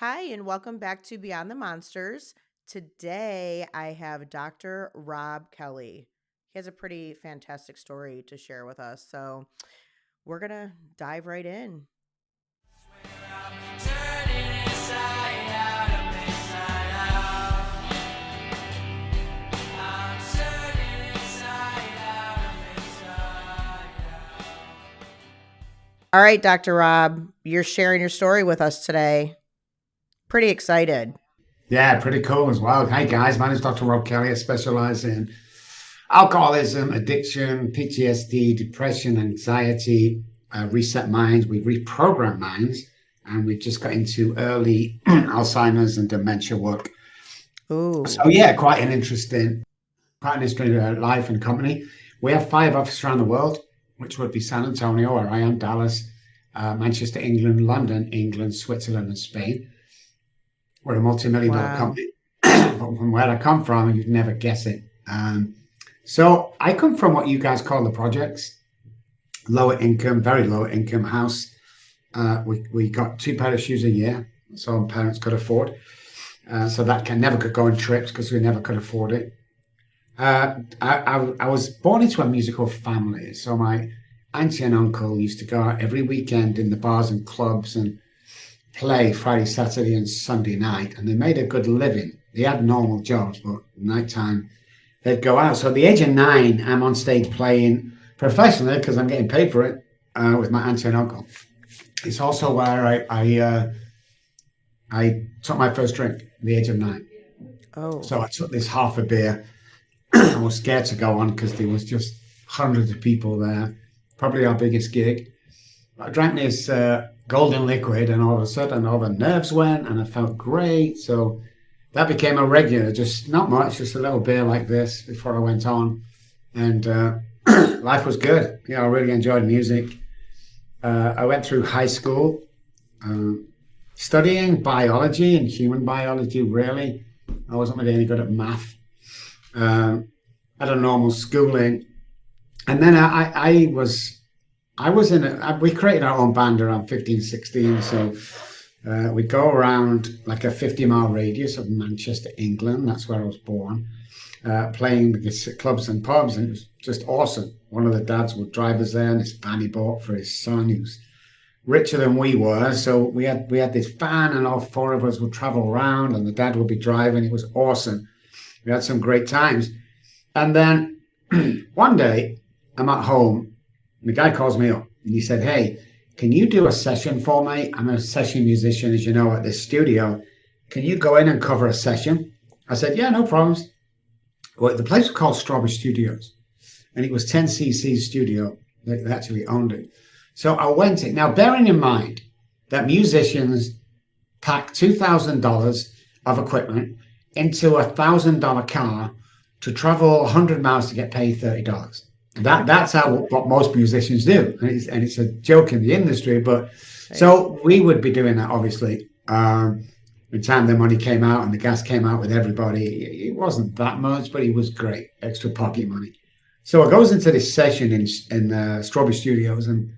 Hi, and welcome back to Beyond the Monsters. Today, I have Dr. Robb Kelly. He has a pretty fantastic story to share with us. So, we're going to dive right in. All right, Dr. Robb, you're sharing your story with us today. Pretty excited. Yeah, pretty cool as well. Hey guys, my name is Dr. Robb Kelly. I specialize in alcoholism, addiction, PTSD, depression, anxiety, reset minds. We reprogram minds, and we've just got into early Alzheimer's and dementia work. Ooh, So yeah, quite an interesting life and company. We have 5 offices around the world, which would be San Antonio, where I am, Dallas, Manchester, England, London, England, Switzerland, and Spain. We're a multi-million dollar wow. company. But from where I come from, you'd never guess it. So I come from what you guys call the projects, lower income, very lower income house. We got 2 pair of shoes a year, so parents could afford. So that never could go on trips because we never could afford it. I was born into a musical family, so my auntie and uncle used to go out every weekend in the bars and clubs and play Friday, Saturday, and Sunday night, and they made a good living. They had normal jobs, but nighttime they'd go out. So at the age of 9, I'm on stage playing professionally because I'm getting paid for it with my auntie and uncle. It's also where I took my first drink at the age of 9. Oh, So I took this half a beer. I was scared to go on because there was just hundreds of people there. Probably our biggest gig. I drank this golden liquid, and all of a sudden, all the nerves went, and I felt great. So that became a regular, just not much, just a little beer like this before I went on. And life was good. I really enjoyed music. I went through high school studying biology and human biology, really. I wasn't really any good at math. Had a normal schooling. And then we created our own band around 15, 16. So we'd go around like a 50-mile radius of Manchester, England. That's where I was born, playing the clubs and pubs. And it was just awesome. One of the dads would drive us there, and this van he bought for his son, who's richer than we were. So we had this van, and all 4 of us would travel around, and the dad would be driving. It was awesome. We had some great times. And then one day I'm at home, and the guy calls me up, and he said, "Hey, can you do a session for me? I'm a session musician, as you know, at this studio. Can you go in and cover a session?" I said, "Yeah, no problems." Well, the place was called Strawberry Studios, and it was 10cc studio. They actually owned it. So I went in. Now, bearing in mind that musicians pack $2,000 of equipment into $1,000 car to travel 100 miles to get paid $30. That's what most musicians do, and it's a joke in the industry. But right. so we would be doing that, obviously. The time the money came out and the gas came out with everybody, it wasn't that much, but it was great, extra pocket money. So I goes into this session in Strawberry Studios, and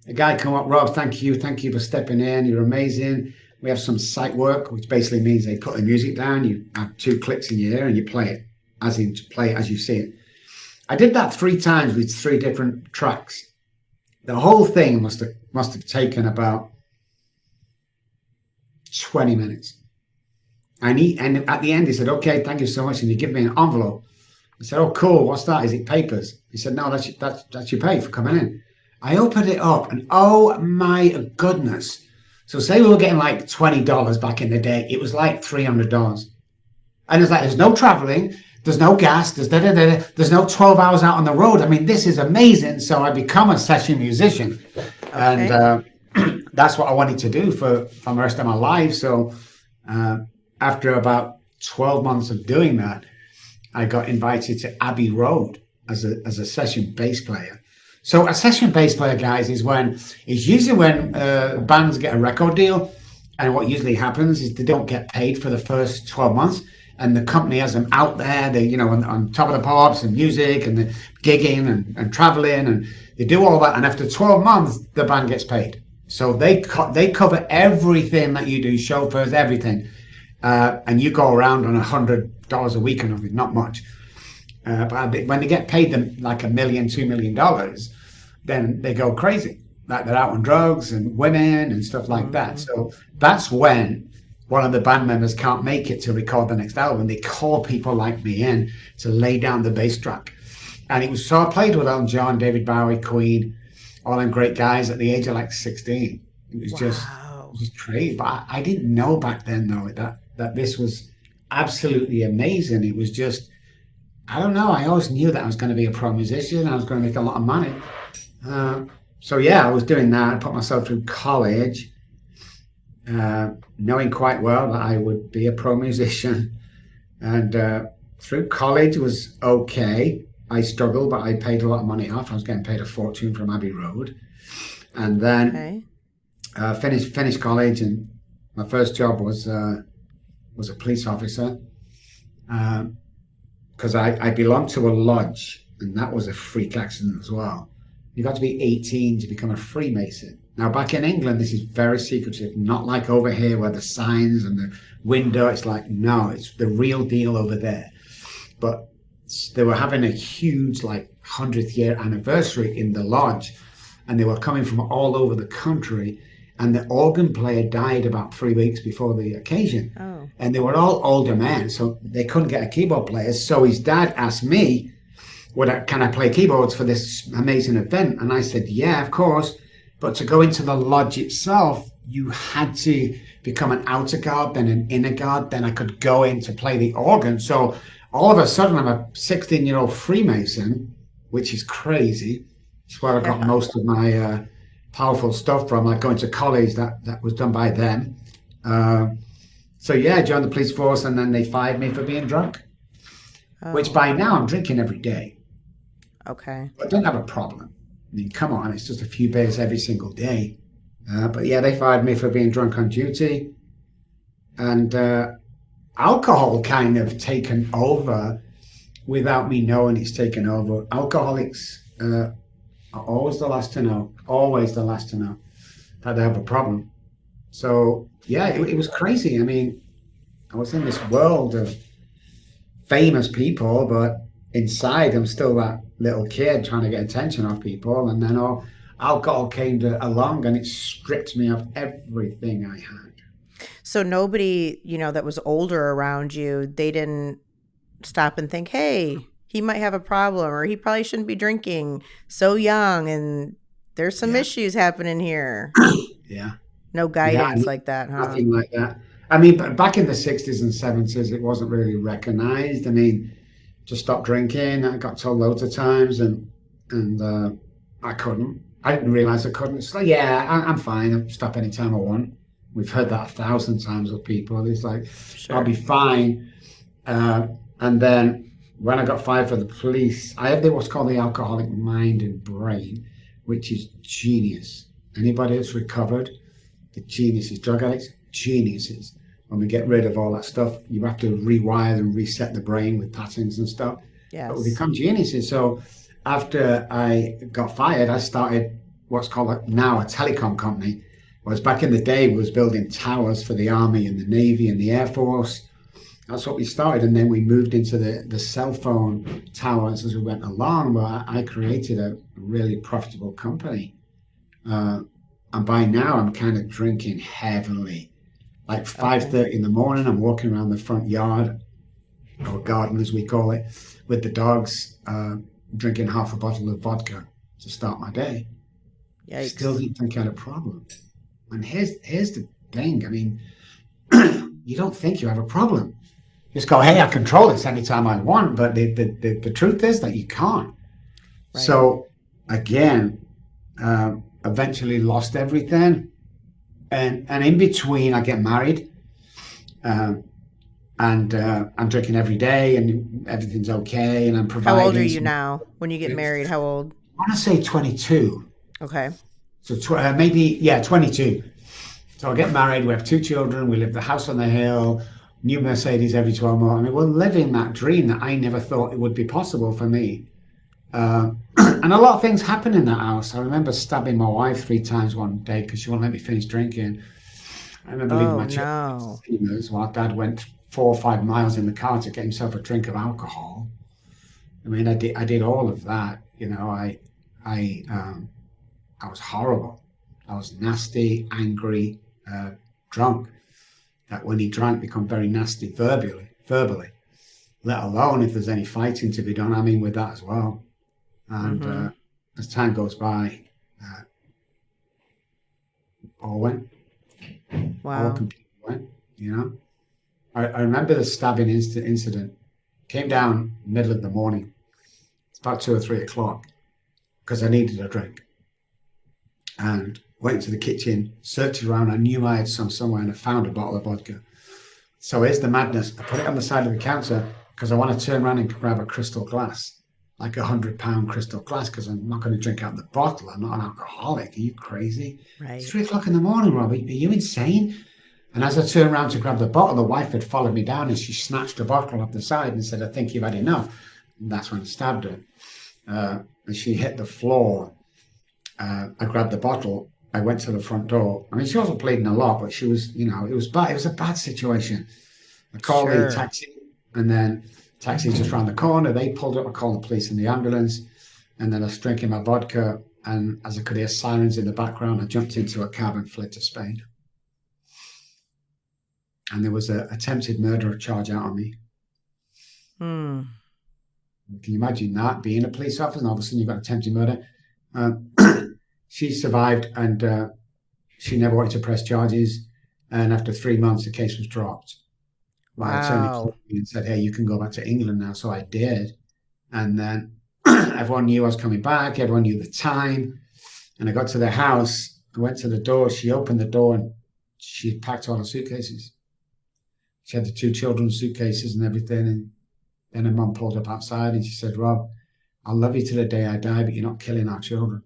a guy come up, "Rob, thank you for stepping in. You're amazing. We have some sight work," which basically means they put the music down. You have 2 clicks in your ear and you play it as you see it. I did that 3 times with 3 different tracks. The whole thing must have taken about 20 minutes. And at the end he said, "Okay, thank you so much," and he gave me an envelope. I said, "Oh, cool. What's that? Is it papers?" He said, "No, that's your pay for coming in." I opened it up, and oh my goodness! So say we were getting like $20 back in the day, it was like $300. And it's like, there's no traveling, there's no gas, there's no 12 hours out on the road. I mean, this is amazing. So I become a session musician, and Okay. that's what I wanted to do for the rest of my life. So after about 12 months of doing that, I got invited to Abbey Road as a session bass player. So a session bass player, guys, is usually when bands get a record deal, and what usually happens is they don't get paid for the first 12 months, and the company has them out there, they on top of the pops and music and the gigging and traveling, and they do all that, and after 12 months, the band gets paid. So they cover everything that you do, chauffeurs, everything, and you go around on $100 a week or nothing, not much. But when they get paid them like $1 million, $2 million, then they go crazy. Like they're out on drugs and women and stuff like that. Mm-hmm. So that's when one of the band members can't make it to record the next album. They call people like me in to lay down the bass track. And it was so I played with Elton John, David Bowie, Queen, all them great guys at the age of like 16. It was Wow. just crazy. But I didn't know back then though that this was absolutely amazing. It was just, I don't know. I always knew that I was going to be a pro musician. I was going to make a lot of money. So yeah, I was doing that. I put myself through college, knowing quite well that I would be a pro musician. And through college was okay. I struggled, but I paid a lot of money off. I was getting paid a fortune from Abbey Road. And then finished college, and my first job was a police officer. Because I belonged to a lodge, and that was a freak accident as well. You got to be 18 to become a Freemason. Now, back in England, this is very secretive, not like over here where the signs and the window, it's like, no, it's the real deal over there. But they were having a huge, like, 100th year anniversary in the lodge, and they were coming from all over the country, and the organ player died about 3 weeks before the occasion. Oh. And they were all older men, so they couldn't get a keyboard player. So his dad asked me, can I play keyboards for this amazing event? And I said, yeah, of course. But to go into the lodge itself, you had to become an outer guard, then an inner guard. Then I could go in to play the organ. So all of a sudden, I'm a 16-year-old Freemason, which is crazy. It's where I got most of my powerful stuff from, like going to college. That was done by them. So yeah, I joined the police force, and then they fired me for being drunk, which by now I'm drinking every day. Okay. I don't have a problem. I mean, come on, it's just a few beers every single day. But yeah, they fired me for being drunk on duty. And alcohol kind of taken over without me knowing it's taken over. Alcoholics are always the last to know, that they have a problem. So yeah, it was crazy. I mean, I was in this world of famous people, but inside I'm still that little kid trying to get attention off people. And then alcohol came along, and it stripped me of everything I had. So nobody, that was older around you, they didn't stop and think, hey, he might have a problem, or he probably shouldn't be drinking so young, and there's some issues happening here. Yeah. No guidance like that, huh? Nothing like that. I mean, but back in the 60s and 70s, it wasn't really recognized. I mean, to stop drinking, I got told loads of times, and I couldn't. I didn't realize I couldn't. It's like, yeah, I'm fine. I'll stop anytime I want. We've heard that 1,000 times with people. It's like, Sure. I'll be fine. And then when I got fired for the police, I have what's called the alcoholic mind and brain, which is genius. Anybody that's recovered, the geniuses, drug addicts, geniuses. When we get rid of all that stuff, you have to rewire and reset the brain with patterns and stuff. Yes. But we become geniuses. So after I got fired, I started what's called now a telecom company. Whereas back in the day, we was building towers for the Army and the Navy and the Air Force. That's what we started. And then we moved into the cell phone towers as we went along, where I created a really profitable company. And by now, I'm kind of drinking heavily. Like 5:30 in the morning, I'm walking around the front yard, or garden as we call it, with the dogs, drinking half a bottle of vodka to start my day. Yikes. Still didn't think I had a problem. And here's the thing. I mean, you don't think you have a problem. You just go, hey, I control this anytime I want. But the truth is that you can't. Right. So again, eventually lost everything. And in between, I get married. And I'm drinking every day, and everything's okay. And I'm providing. How old are you now when you get married? How old? I want to say 22. Okay. So 22. So I get married. We have 2 children. We live the house on the hill. New Mercedes every 12 months. I mean, we're living that dream that I never thought it would be possible for me. And And a lot of things happen in that house. I remember stabbing my wife 3 times one day because she wouldn't let me finish drinking. I remember leaving Oh my children at the no. cinemas while Dad went 4 or 5 miles in the car to get himself a drink of alcohol. I mean, I did all of that. I, I was horrible. I was nasty, angry, drunk. That when he drank, become very nasty verbally. Let alone if there's any fighting to be done. I mean, with that as well. And Mm-hmm. as time goes by, uh, all went, all Wow. completely went. You know, I remember the stabbing incident. Came down middle of the morning. It's about 2 or 3 o'clock because I needed a drink, and went into the kitchen, searched around. I knew I had some somewhere, and I found a bottle of vodka. So here's the madness. I put it on the side of the counter because I want to turn around and grab a crystal glass, like £100 crystal glass, because I'm not going to drink out of the bottle. I'm not an alcoholic. Are you crazy? It's Right. 3 o'clock in the morning, Robbie. Are you insane? And as I turned around to grab the bottle, the wife had followed me down and she snatched the bottle off the side and said, I think you've had enough. And that's when I stabbed her. And she hit the floor. I grabbed the bottle. I went to the front door. I mean, she wasn't bleeding a lot, but she was, it was bad. It was a bad situation. I called the Sure. taxi, and then taxi just round the corner. They pulled up. I called the police and the ambulance, and then I was drinking my vodka. And as I could hear sirens in the background, I jumped into a cab and fled to Spain. And there was an attempted murder charge out on me. Hmm. Can you imagine that, being a police officer, and all of a sudden you've got attempted murder? Uh, she survived, and she never wanted to press charges. And after 3 months, the case was dropped. My attorney called Wow. me and said, "Hey, you can go back to England now." So I did, and then everyone knew I was coming back. Everyone knew the time, and I got to the house. I went to the door. She opened the door, and she had packed all the suitcases. She had the 2 children's suitcases and everything. And then her mum pulled up outside, and she said, "Rob, I'll love you to the day I die, but you're not killing our children."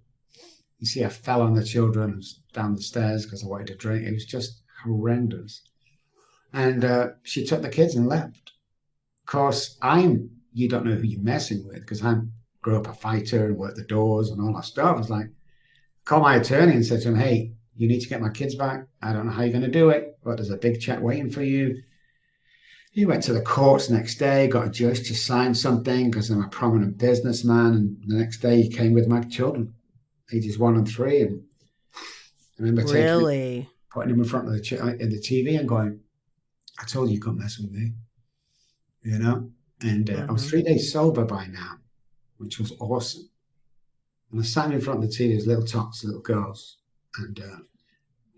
You see, I fell on the children and down the stairs because I wanted to drink. It was just horrendous. And she took the kids and left. Of course, you don't know who you're messing with because I grew up a fighter and worked the doors and all that stuff. I was like, call my attorney and said to him, "Hey, you need to get my kids back. I don't know how you're going to do it, but there's a big check waiting for you." He went to the courts next day, got a judge to sign something because I'm a prominent businessman. And the next day he came with my children, ages 1 and 3. And I remember taking him, Really? putting him in front of the TV and going, "I told you you couldn't mess with me, you know?" And I was Mm-hmm. 3 days sober by now, which was awesome. And I sat in front of the TV as little tots, little girls. And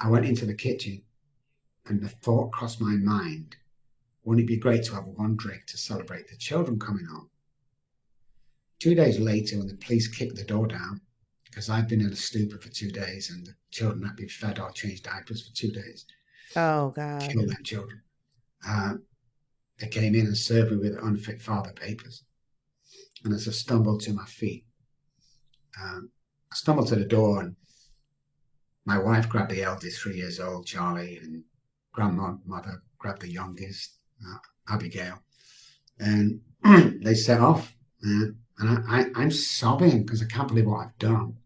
I went into the kitchen and the thought crossed my mind, wouldn't it be great to have one drink to celebrate the children coming home? 2 days later, when the police kicked the door down, because I'd been in a stupor for 2 days and the children had been fed or changed diapers for 2 days, Oh God. kill them children. Uh, they came in and served me with unfit father papers. And as I stumbled to my feet, I stumbled to the door, and my wife grabbed the eldest, 3 years old, Charlie, and grandmother grabbed the youngest, Abigail, and they set off. And I'm sobbing because I can't believe what I've done.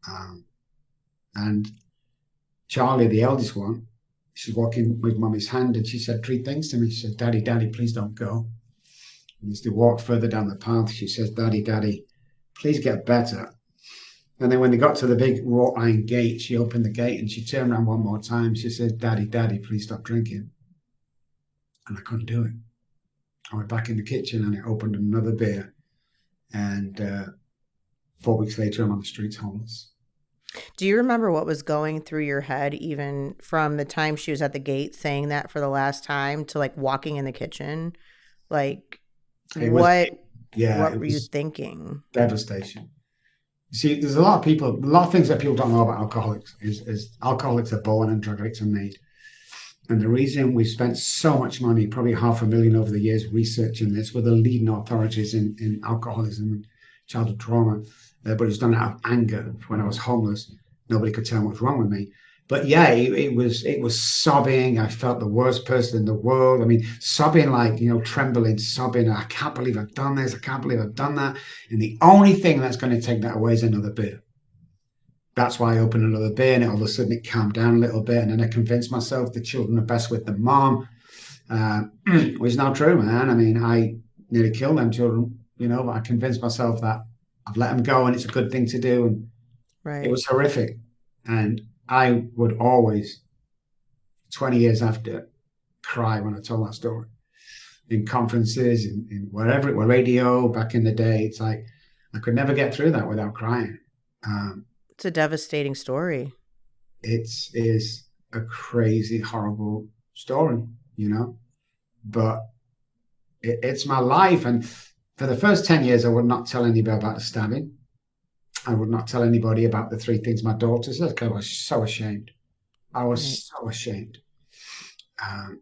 Um, and Charlie, the eldest one, she's walking with Mummy's hand, and she said 3 things to me. She said, "Daddy, Daddy, please don't go." And as they walked further down the path, she says, "Daddy, Daddy, please get better." And then when they got to the big wrought iron gate, she opened the gate and she turned around one more time. She said, "Daddy, Daddy, please stop drinking." And I couldn't do it. I went back in the kitchen and I opened another beer. And 4 weeks later, I'm on the streets homeless. Do you remember what was going through your head, even from the time she was at the gate saying that for the last time to like walking in the kitchen? Like, It was, what yeah, what it were you was thinking? devastation. You see, there's a lot of things that people don't know about alcoholics is alcoholics are born and drug addicts are made. And the reason we spent so much money, probably $500,000 over the years, researching this, we're the leading authorities in alcoholism and childhood trauma. But it's done out of anger. When I was homeless, nobody could tell what was wrong with me. But yeah, it was sobbing. I felt the worst person in the world. I mean, sobbing like, trembling, sobbing. I can't believe I've done this. I can't believe I've done that. And the only thing that's going to take that away is another beer. That's why I opened another beer, and all of a sudden it calmed down a little bit. And then I convinced myself the children are best with the mom, which is not true, man. I mean, I nearly killed them children, but I convinced myself that I've let them go and it's a good thing to do. And it Right. was horrific. And I would always, 20 years after, cry when I told that story in conferences, in wherever it were, radio back in the day. It's like I could never get through that without crying. Um, It's a devastating story. it is a crazy, horrible story, but it's my life. And for the first 10 years, I would not tell anybody about the stabbing. I would not tell anybody about the three things my daughter said, 'cause I was so ashamed. I Right. was so ashamed. Um,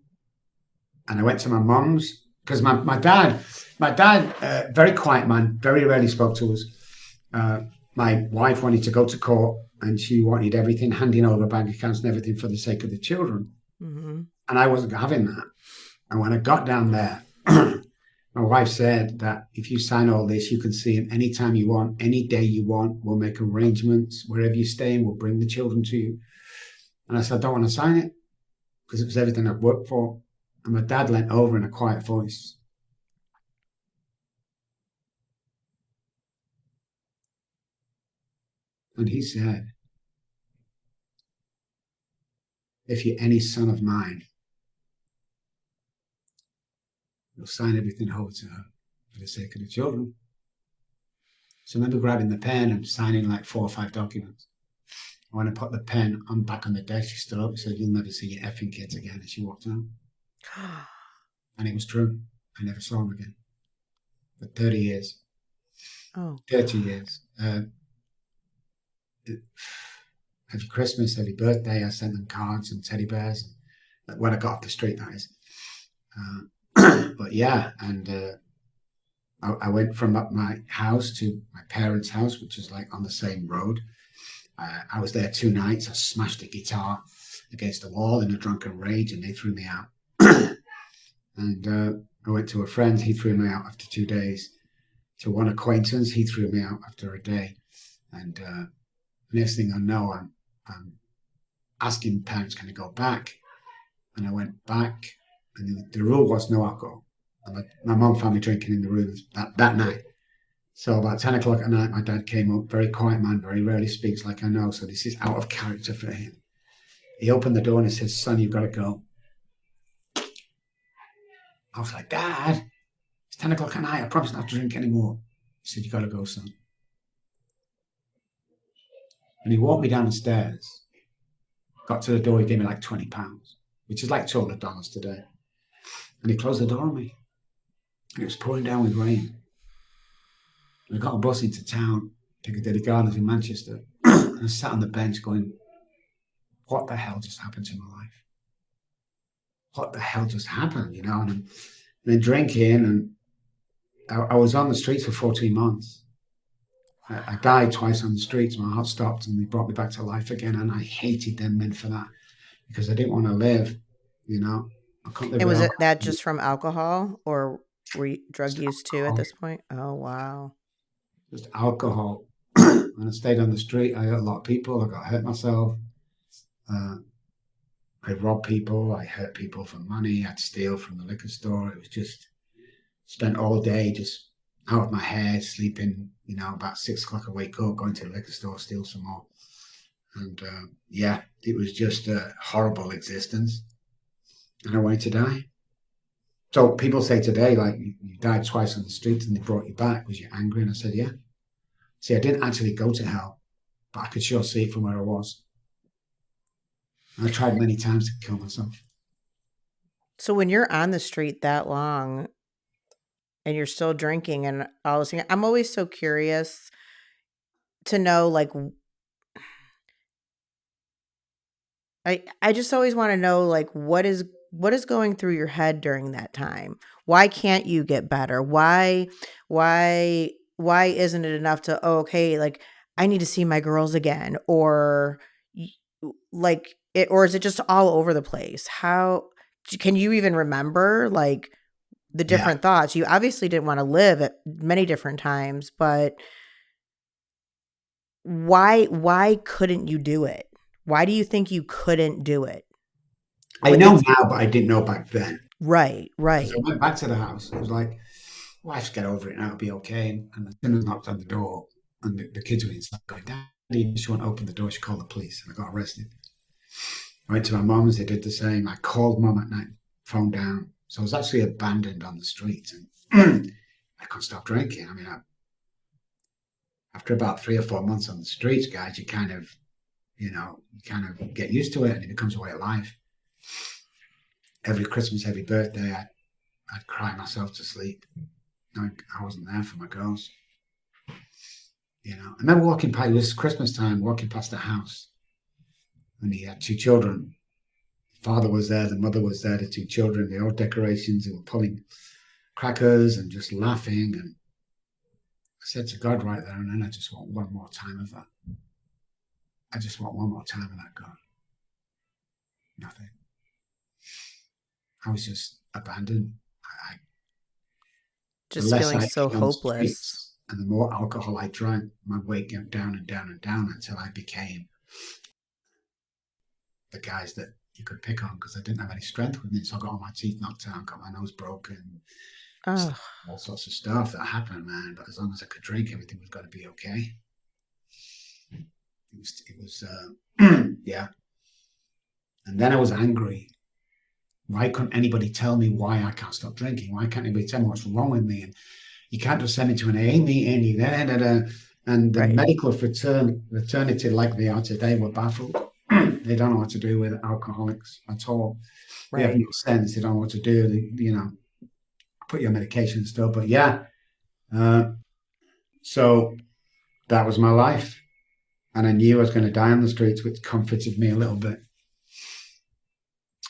and I went to my mum's because my dad, very quiet man, very rarely spoke to us. Uh, my wife wanted to go to court and she wanted everything, handing over bank accounts and everything for the sake of the children. Mm-hmm. And I wasn't having that. And when I got down there, my wife said that if you sign all this, you can see him anytime you want, any day you want. We'll make arrangements wherever you're staying. We'll bring the children to you. And I said, I don't want to sign it because it was everything I'd worked for. And my dad leant over in a quiet voice and he said, if you're any son of mine, you'll sign everything over to her for the sake of the children. So I remember grabbing the pen and signing like 4 or 5 documents. When I put the pen on back on the desk, she stood up and said, you'll never see your effing kids again. And she walked out. And it was true. I never saw them again for 30 years. Oh 30 God. years. Every Christmas, every birthday, I sent them cards and teddy bears. When I got off the street, that is. But yeah, and I went from up my house to my parents' house, which is like on the same road. I was there 2 nights. I smashed the guitar against the wall in a drunken rage, and they threw me out. And I went to a friend. He threw me out after 2 days. To one acquaintance, he threw me out after a day. And next thing I know, I'm asking parents, can I go back? And I went back, and the rule was no alcohol. And my mum found me drinking in the room that night. So about 10 o'clock at night, my dad came up, very quiet man, very rarely speaks like I know. So this is out of character for him. He opened the door and he says, son, you've got to go. I was like, Dad, it's 10 o'clock at night. I promise not to drink anymore. He said, you got to go, son. And he walked me down the stairs, got to the door, he gave me like £20, which is like $200 today. And he closed the door on me. And it was pouring down with rain. And I got a bus into town, Piccadilly Gardens in Manchester. And I sat on the bench going, what the hell just happened to my life? What the hell just happened, And then drinking, and I was on the streets for 14 months. I died twice on the streets. My heart stopped, and they brought me back to life again. And I hated them men for that because I didn't want to live. I couldn't live And was without it that just from alcohol, or were you drug use too at alcohol. this point? Oh wow. Just alcohol. When I stayed on the street, I hurt a lot of people. I got hurt myself. Uh, I robbed people. I hurt people for money. I'd steal from the liquor store. It was just spent all day just out of my head, sleeping. About 6 o'clock, I wake up, going to the liquor store, steal some more. And yeah, it was just a horrible existence. And I wanted to die. So people say today, like, you died twice on the streets and they brought you back. Was you angry? And I said, yeah. See, I didn't actually go to hell, but I could sure see it from where I was. And I tried many times to kill myself. So when you're on the street that long and you're still drinking and all this thing, I'm always so curious to know, like, I just always want to know, like, what is going through your head during that time? Why can't you get better? Why isn't it enough to, oh, okay, like, I need to see my girls again, or like it, or is it just all over the place? How can you even remember like the Yeah. different thoughts? You obviously didn't want to live at many different times, but why couldn't you do it? Why do you think you couldn't do it? I Like know it's now, but I didn't know back then. right, Because I right, went back to the house. It was like, wife's get over it now, it'll be okay. And as soon as I knocked on the door and the kids were inside going, Daddy, she won't open the door, she called the police and I got arrested. I went to my mum's, they did the same. I called mum at night, phone down. So I was actually abandoned on the streets and I couldn't stop drinking. I mean, after about 3 or 4 months on the streets, guys, you kind of, you kind of get used to it and it becomes a way of life. Every Christmas, every birthday, I'd cry myself to sleep. I wasn't there for my girls. I remember walking past, it was Christmas time, walking past the house, and he had 2 children. The father was there, the mother was there, the 2 children, the old decorations, they were pulling crackers and just laughing. And I said to God right there and then, I just want one more time of that. I just want one more time of that, God. Nothing. I was just abandoned. The just less feeling I so ate on the hopeless. streets and the more alcohol I drank, my weight went down and down and down until I became the guys that you could pick on because I didn't have any strength with me. So I got all my teeth knocked out, got my nose broken, Oh, all sorts of stuff that happened, man. But as long as I could drink, everything was going to be okay. Yeah. And then I was angry. Why couldn't anybody tell me why I can't stop drinking? Why can't anybody tell me what's wrong with me? And you can't just send me to an AA meeting. And the right, medical fraternity, like they are today, were baffled. They don't know what to do with alcoholics at all. They have right. no sense. They don't know what to do. Put your medication and stuff. But yeah, uh, so that was my life. And I knew I was going to die on the streets, which comforted me a little bit.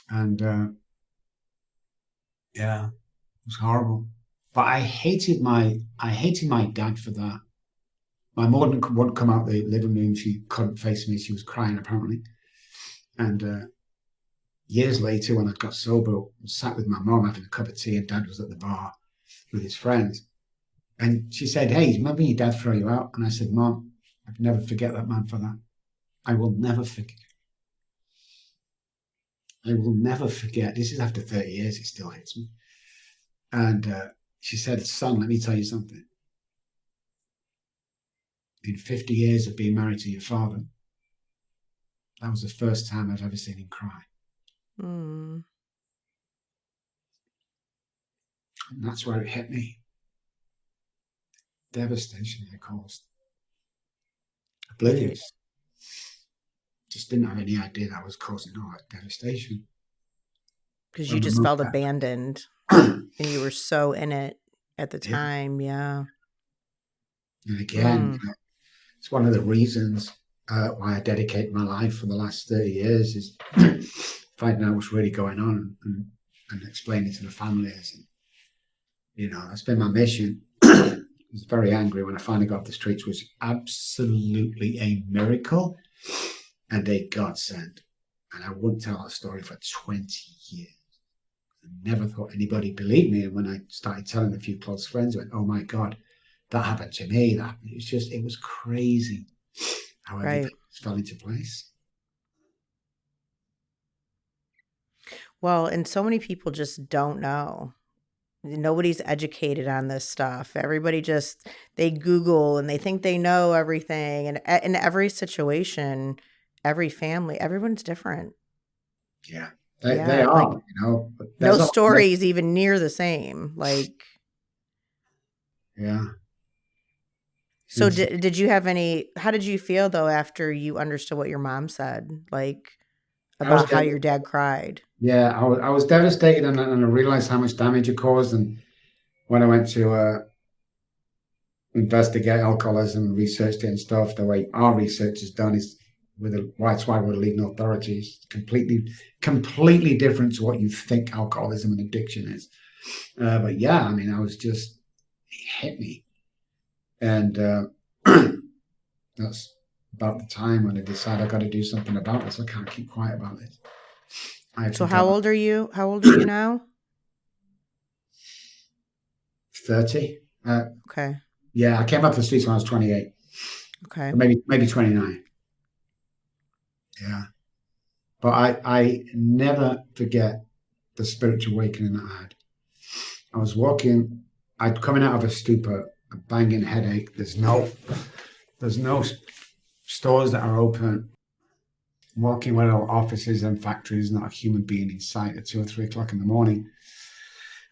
And yeah, it was horrible. But I hated my dad for that. My mother wouldn't come out the living room. She couldn't face me. She was crying apparently. And years later, when I got sober, I sat with my mom having a cup of tea, and Dad was at the bar with his friends. And she said, "Hey, remember your dad throw you out?" And I said, "Mom, I'd never forget that man for that. I will never forget. I will never forget." This is after 30 years. It still hits me. And she said, "Son, let me tell you something. In 50 years of being married to your father, that was the first time I've ever seen him cry." Mm, And that's where it hit me. Devastation it caused. right. Oblivious. Just didn't have any idea that I was causing all that devastation. Because you When my just mum felt abandoned died. and you were so in it at the Yeah. time. Yeah. And again, Mm, it's one of the reasons why I dedicate my life for the last 30 years is finding out what's really going on and explaining to the families. And, that's been my mission. I was very angry when I finally got off the streets, which was absolutely a miracle and a godsend. And I wouldn't tell that story for 20 years. I never thought anybody believed me. And when I started telling a few close friends, I went, "Oh my God, that happened to me." It was crazy how right. everything fell into place. Well, and so many people just don't know. Nobody's educated on this stuff. Everybody just they Google and they think they know everything. And in every situation, every family, everyone's different. Yeah, they Yeah, are, like but no there's all story is even near the same. Like, yeah. so It's, did you have any? How did you feel though after you understood what your mom said, like I was about how your dad cried? yeah, I was devastated and I realized how much damage it caused. And when I went to investigate alcoholism and researched it and stuff, the way our research is done is that's why we're leading authorities. Completely different to what you think alcoholism and addiction is. But yeah, I mean, it hit me. And that's about the time when I decided I got to do something about this. I can't keep quiet about this. I have to So go. how old are you? How old are you now? 30. Okay. Yeah, I came off the streets when I was 28, Okay. or maybe 29. Yeah, but I never forget the spiritual awakening that I had. I was walking. I'd coming out of a stupor, a banging headache. There's no stores that are open. Walking where all offices and factories, not a human being in sight at 2 or 3 o'clock in the morning,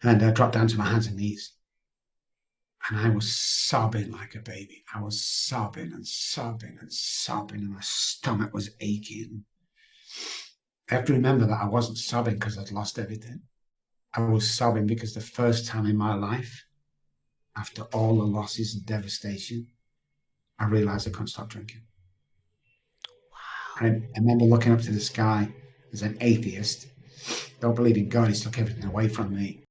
and I dropped down to my hands and knees. And I was sobbing like a baby. I was sobbing and sobbing and sobbing, and my stomach was aching. I have to remember that I wasn't sobbing because I'd lost everything. I was sobbing because the first time in my life, after all the losses and devastation, I realized I couldn't stop drinking. I remember looking up to the sky as an atheist. Don't believe in God. He took everything away from me.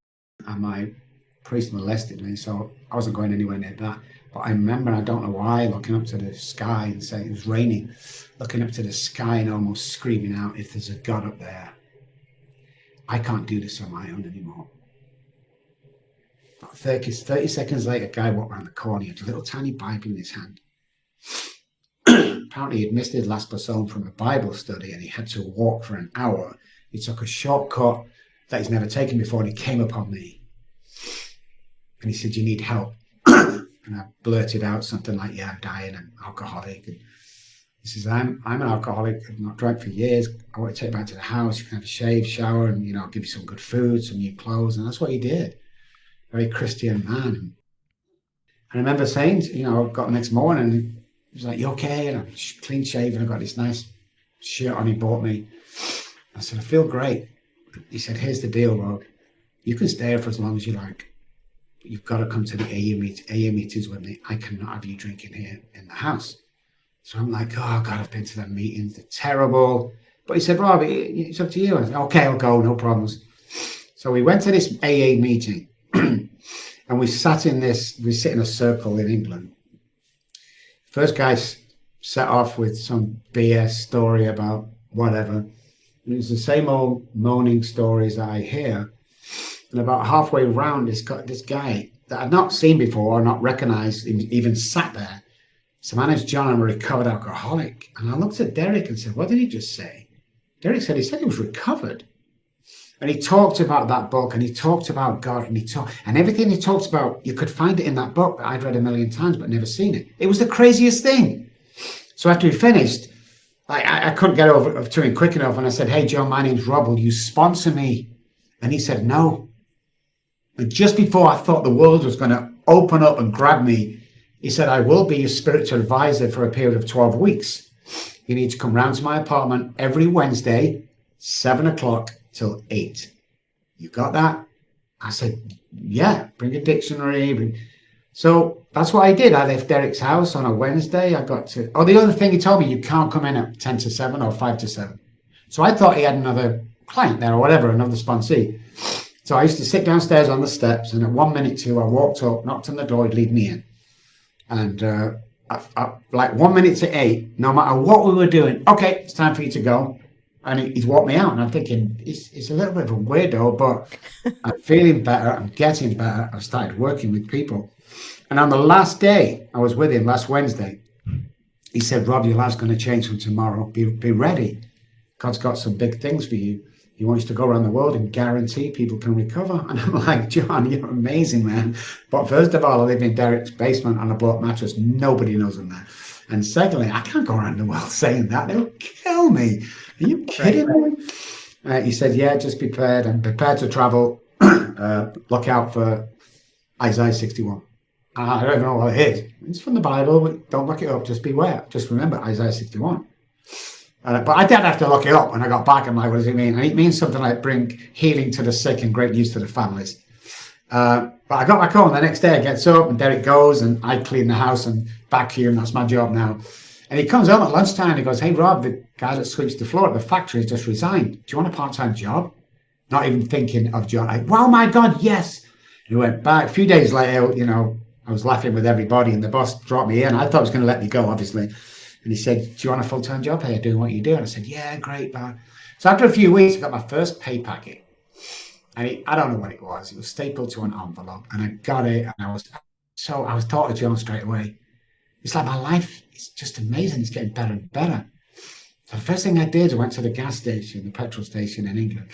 And my priest molested me, so I wasn't going anywhere near that. But I remember, I don't know why, looking up to the sky and saying, it was raining, looking up to the sky and almost screaming out, if there's a God up there, I can't do this on my own anymore. About 30 seconds later, a guy walked around the corner. He had a little tiny Bible in his hand. Apparently, he'd missed his last person from a Bible study and he had to walk for an hour. He took a shortcut that he's never taken before, and he came upon me. And he said, you need help. And I blurted out something like, yeah, I'm dying, I'm alcoholic. And he says, I'm an alcoholic, I've not drank for years. I want to take you back to the house, you can have a shave, shower, and I'll give you some good food, some new clothes. And that's what he did. Very Christian man. And I remember saying, I got the next morning, and he was like, you okay? And I'm clean shaven, I've got this nice shirt on he bought me. I said, I feel great. He said, here's the deal, Rob. You can stay here for as long as you like. You've got to come to the AA meetings with me. I cannot have you drinking here in the house. So I'm like, oh, God, I've been to them meetings. They're terrible. But he said, Rob, it's up to you. I said, okay, I'll go, no problems. So we went to this AA meeting and we sit in a circle in England. First guy set off with some BS story about whatever. And it was the same old moaning stories that I hear. And about halfway around, this guy that I'd not seen before or not recognized, even sat there. So my name's John, I'm a recovered alcoholic. And I looked at Derek and said, what did he just say? Derek said he was recovered. And he talked about that book, and he talked about God, and everything he talked about, you could find it in that book that I'd read a million times but never seen it. It was the craziest thing. So after he finished, I couldn't get over to him quick enough. And I said, hey, John, my name's Rob. Will you sponsor me? And he said, no. And just before I thought the world was going to open up and grab me, he said, I will be your spiritual advisor for a period of 12 weeks. You need to come round to my apartment every Wednesday, 7 o'clock till 8. You got that? I said, yeah, bring a dictionary. So that's what I did. I left Derek's house on a Wednesday. the other thing he told me, you can't come in at 10 to 7 or 5 to 7. So I thought he had another client there or whatever, another sponsee. So I used to sit downstairs on the steps, and at 1 minute to, I walked up, knocked on the door, he'd lead me in. And like 1 minute to 8, no matter what we were doing, okay, it's time for you to go. And he'd walk me out, and I'm thinking, he's a little bit of a weirdo, but I'm feeling better, I'm getting better. I started working with people. And on the last day I was with him, last Wednesday, he said, Rob, your life's going to change from tomorrow. Be ready. God's got some big things for you. He wants to go around the world and guarantee people can recover. And I'm like, John, you're amazing, man. But first of all, I live in Derek's basement on a block mattress. Nobody knows I'm there. And secondly, I can't go around the world saying that. They'll kill me. Are you kidding me? He said, yeah, just be prepared and prepare to travel. Look out for Isaiah 61. I don't even know what it is. It's from the Bible. But don't look it up. Just beware. Just remember Isaiah 61. But I did have to look it up when I got back. I'm like, what does it mean? And it means something like bring healing to the sick and great news to the families. But I got back home the next day. I gets up and Derek goes, and I clean the house and vacuum. That's my job now. And he comes home at lunchtime and he goes, hey, Rob, the guy that sweeps the floor at the factory has just resigned. Do you want a part-time job? Not even thinking of John. Like, wow, my God, yes. And he went back. A few days later, I was laughing with everybody, and the boss dropped me in. I thought he was going to let me go, obviously. And he said, do you want a full-time job here doing what you do? And I said, yeah, great, man. So after a few weeks, I got my first pay packet. And I don't know what it was. It was stapled to an envelope. And I got it. And I was thought of John straight away. It's like my life is just amazing. It's getting better and better. So the first thing I did, I went to the gas station, the petrol station in England.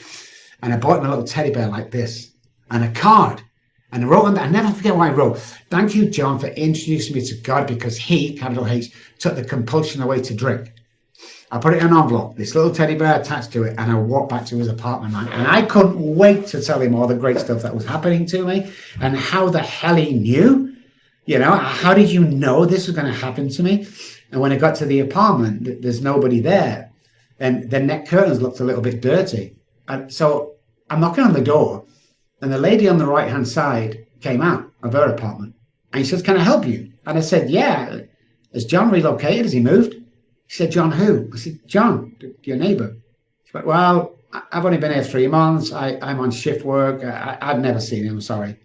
And I bought him a little teddy bear like this and a card. And I wrote on that, I never forget what I wrote. Thank you, John, for introducing me to God because he, capital H, took the compulsion away to drink. I put it in an envelope, this little teddy bear attached to it, and I walked back to his apartment. And I couldn't wait to tell him all the great stuff that was happening to me and how the hell he knew. You know, how did you know this was going to happen to me? And when I got to the apartment, there's nobody there. And the net curtains looked a little bit dirty. And so I'm knocking on the door. And the lady on the right-hand side came out of her apartment. And she said, can I help you? And I said, yeah. Has John relocated? Has he moved? She said, John who? I said, John, your neighbour. She went, well, I've only been here 3 months. I'm on shift work. I've never seen him, I'm sorry.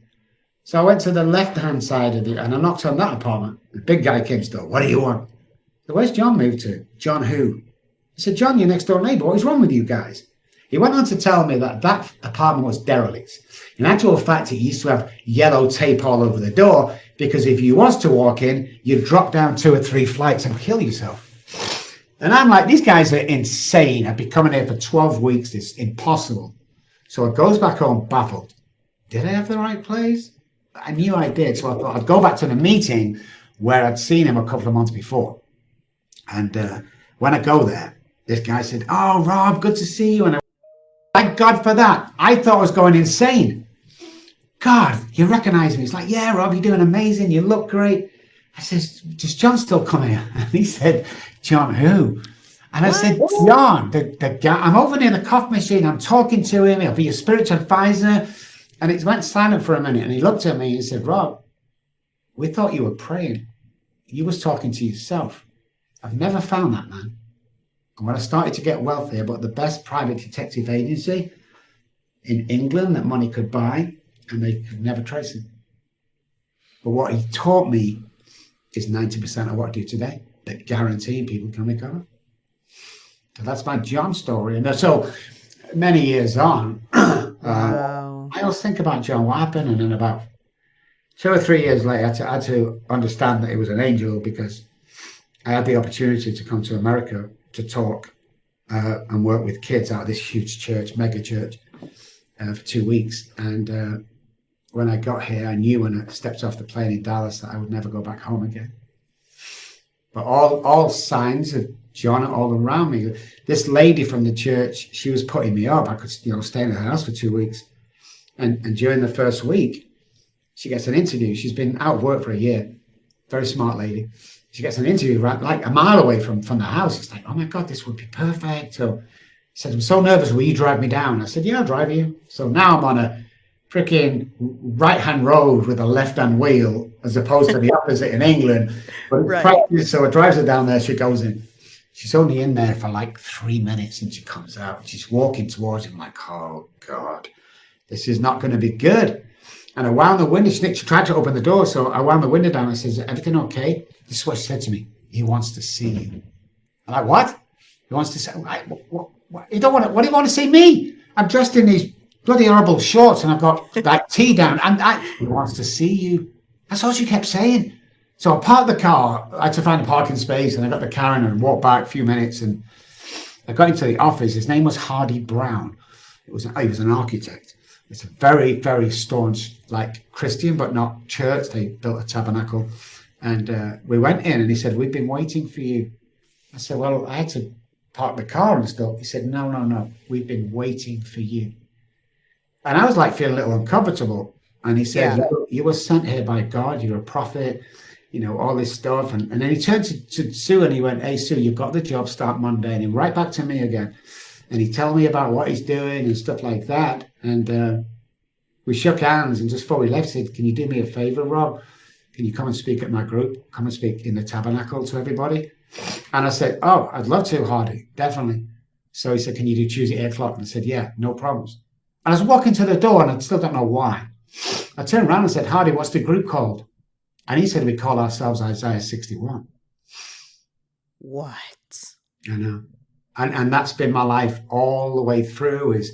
So I went to the left-hand side of and I knocked on that apartment. The big guy came still. What do you want? So where's John moved to? John who? I said, John, your next door neighbour. What is wrong with you guys? He went on to tell me that that apartment was derelict. In actual fact, it used to have yellow tape all over the door because if you was to walk in, you'd drop down 2 or 3 flights and kill yourself. And I'm like, these guys are insane. I've been coming here for 12 weeks. It's impossible. So I goes back home baffled. Did I have the right place? I knew I did. So I thought I'd go back to the meeting where I'd seen him a couple of months before. And when I go there, this guy said, oh, Rob, good to see you. And thank God for that. I thought I was going insane. God, you recognize me? He's like, yeah, Rob, you're doing amazing. You look great. I says, does John still come here? And he said, John who? And I said, John, the guy. I'm over near the coffee machine. I'm talking to him. He'll be your spiritual advisor. And it went silent for a minute. And he looked at me and said, Rob, we thought you were praying. You was talking to yourself. I've never found that, man. And when I started to get wealthy, I bought the best private detective agency in England that money could buy, and they could never trace him. But what he taught me is 90% of what I do today, that guaranteeing people can recover. So that's my John story. And so many years on, Wow. I always think about John, what happened? And then about 2 or 3 years later, I had to understand that it was an angel because I had the opportunity to come to America to talk and work with kids out of this huge church, mega church, for 2 weeks. And when I got here, I knew when I stepped off the plane in Dallas that I would never go back home again. But all signs of John are all around me. This lady from the church, she was putting me up. I could, stay in her house for 2 weeks. And during the first week, she gets an interview. She's been out of work for a year. Very smart lady. She gets an interview right like a mile away from the house. It's like, oh my God, this would be perfect. So she said, I'm so nervous. Will you drive me down? I said, yeah, I'll drive you. So now I'm on a freaking right-hand road with a left-hand wheel as opposed to the opposite in England. But it's practice. So I drives her down there. She goes in. She's only in there for like 3 minutes and she comes out. She's walking towards him like, oh God, this is not going to be good. And I wound the window. She tried to open the door. So I wound the window down. I said, is everything okay? This is what she said to me. He wants to see you. I'm like, what? He wants to say, what? You don't want to, what do you want to see me? I'm dressed in these bloody horrible shorts and I've got like tea down. And he wants to see you. That's all she kept saying. So I parked the car. I had to find a parking space and I got the car in and walked back a few minutes. And I got into the office. His name was Hardy Brown. He was an architect. It's a very, very staunch, like Christian, but not church. They built a tabernacle. And we went in and he said, we've been waiting for you. I said, well, I had to park the car and stuff. He said, no. We've been waiting for you. And I was like feeling a little uncomfortable. And he said, you were sent here by God. You're a prophet, all this stuff. And then he turned to Sue and he went, hey, Sue, you've got the job, start Monday. And he went right back to me again. And he told me about what he's doing and stuff like that. And we shook hands. And just before we left, he said, can you do me a favor, Rob? Can you come and speak at my group? Come and speak in the tabernacle to everybody? And I said, oh, I'd love to, Hardy, definitely. So he said, can you do Tuesday at 8 o'clock? And I said, yeah, no problems. And I was walking to the door and I still don't know why. I turned around and said, Hardy, what's the group called? And he said, we call ourselves Isaiah 61. What? I know. And that's been my life all the way through. Is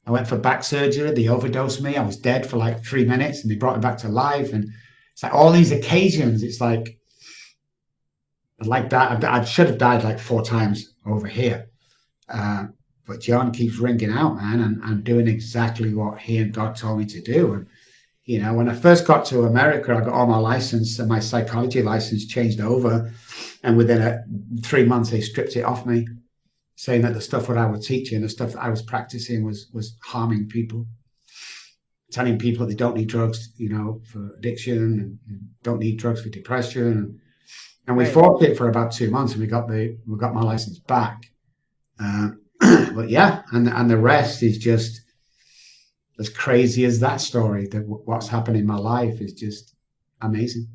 I went for back surgery. They overdosed me. I was dead for like 3 minutes, and they brought me back to life. And it's like all these occasions. It's like that. I should have died like 4 times over here. But John keeps ringing out, man, and doing exactly what he and God told me to do. And when I first got to America, I got all my license, and my psychology license changed over. And within 3 months, they stripped it off me, saying that the stuff that I was teaching, the stuff that I was practicing was harming people, telling people they don't need drugs, for addiction, and don't need drugs for depression. And we Right. fought it for about 2 months, and we got my license back. But yeah, and the rest is just as crazy as that story. That what's happened in my life is just amazing.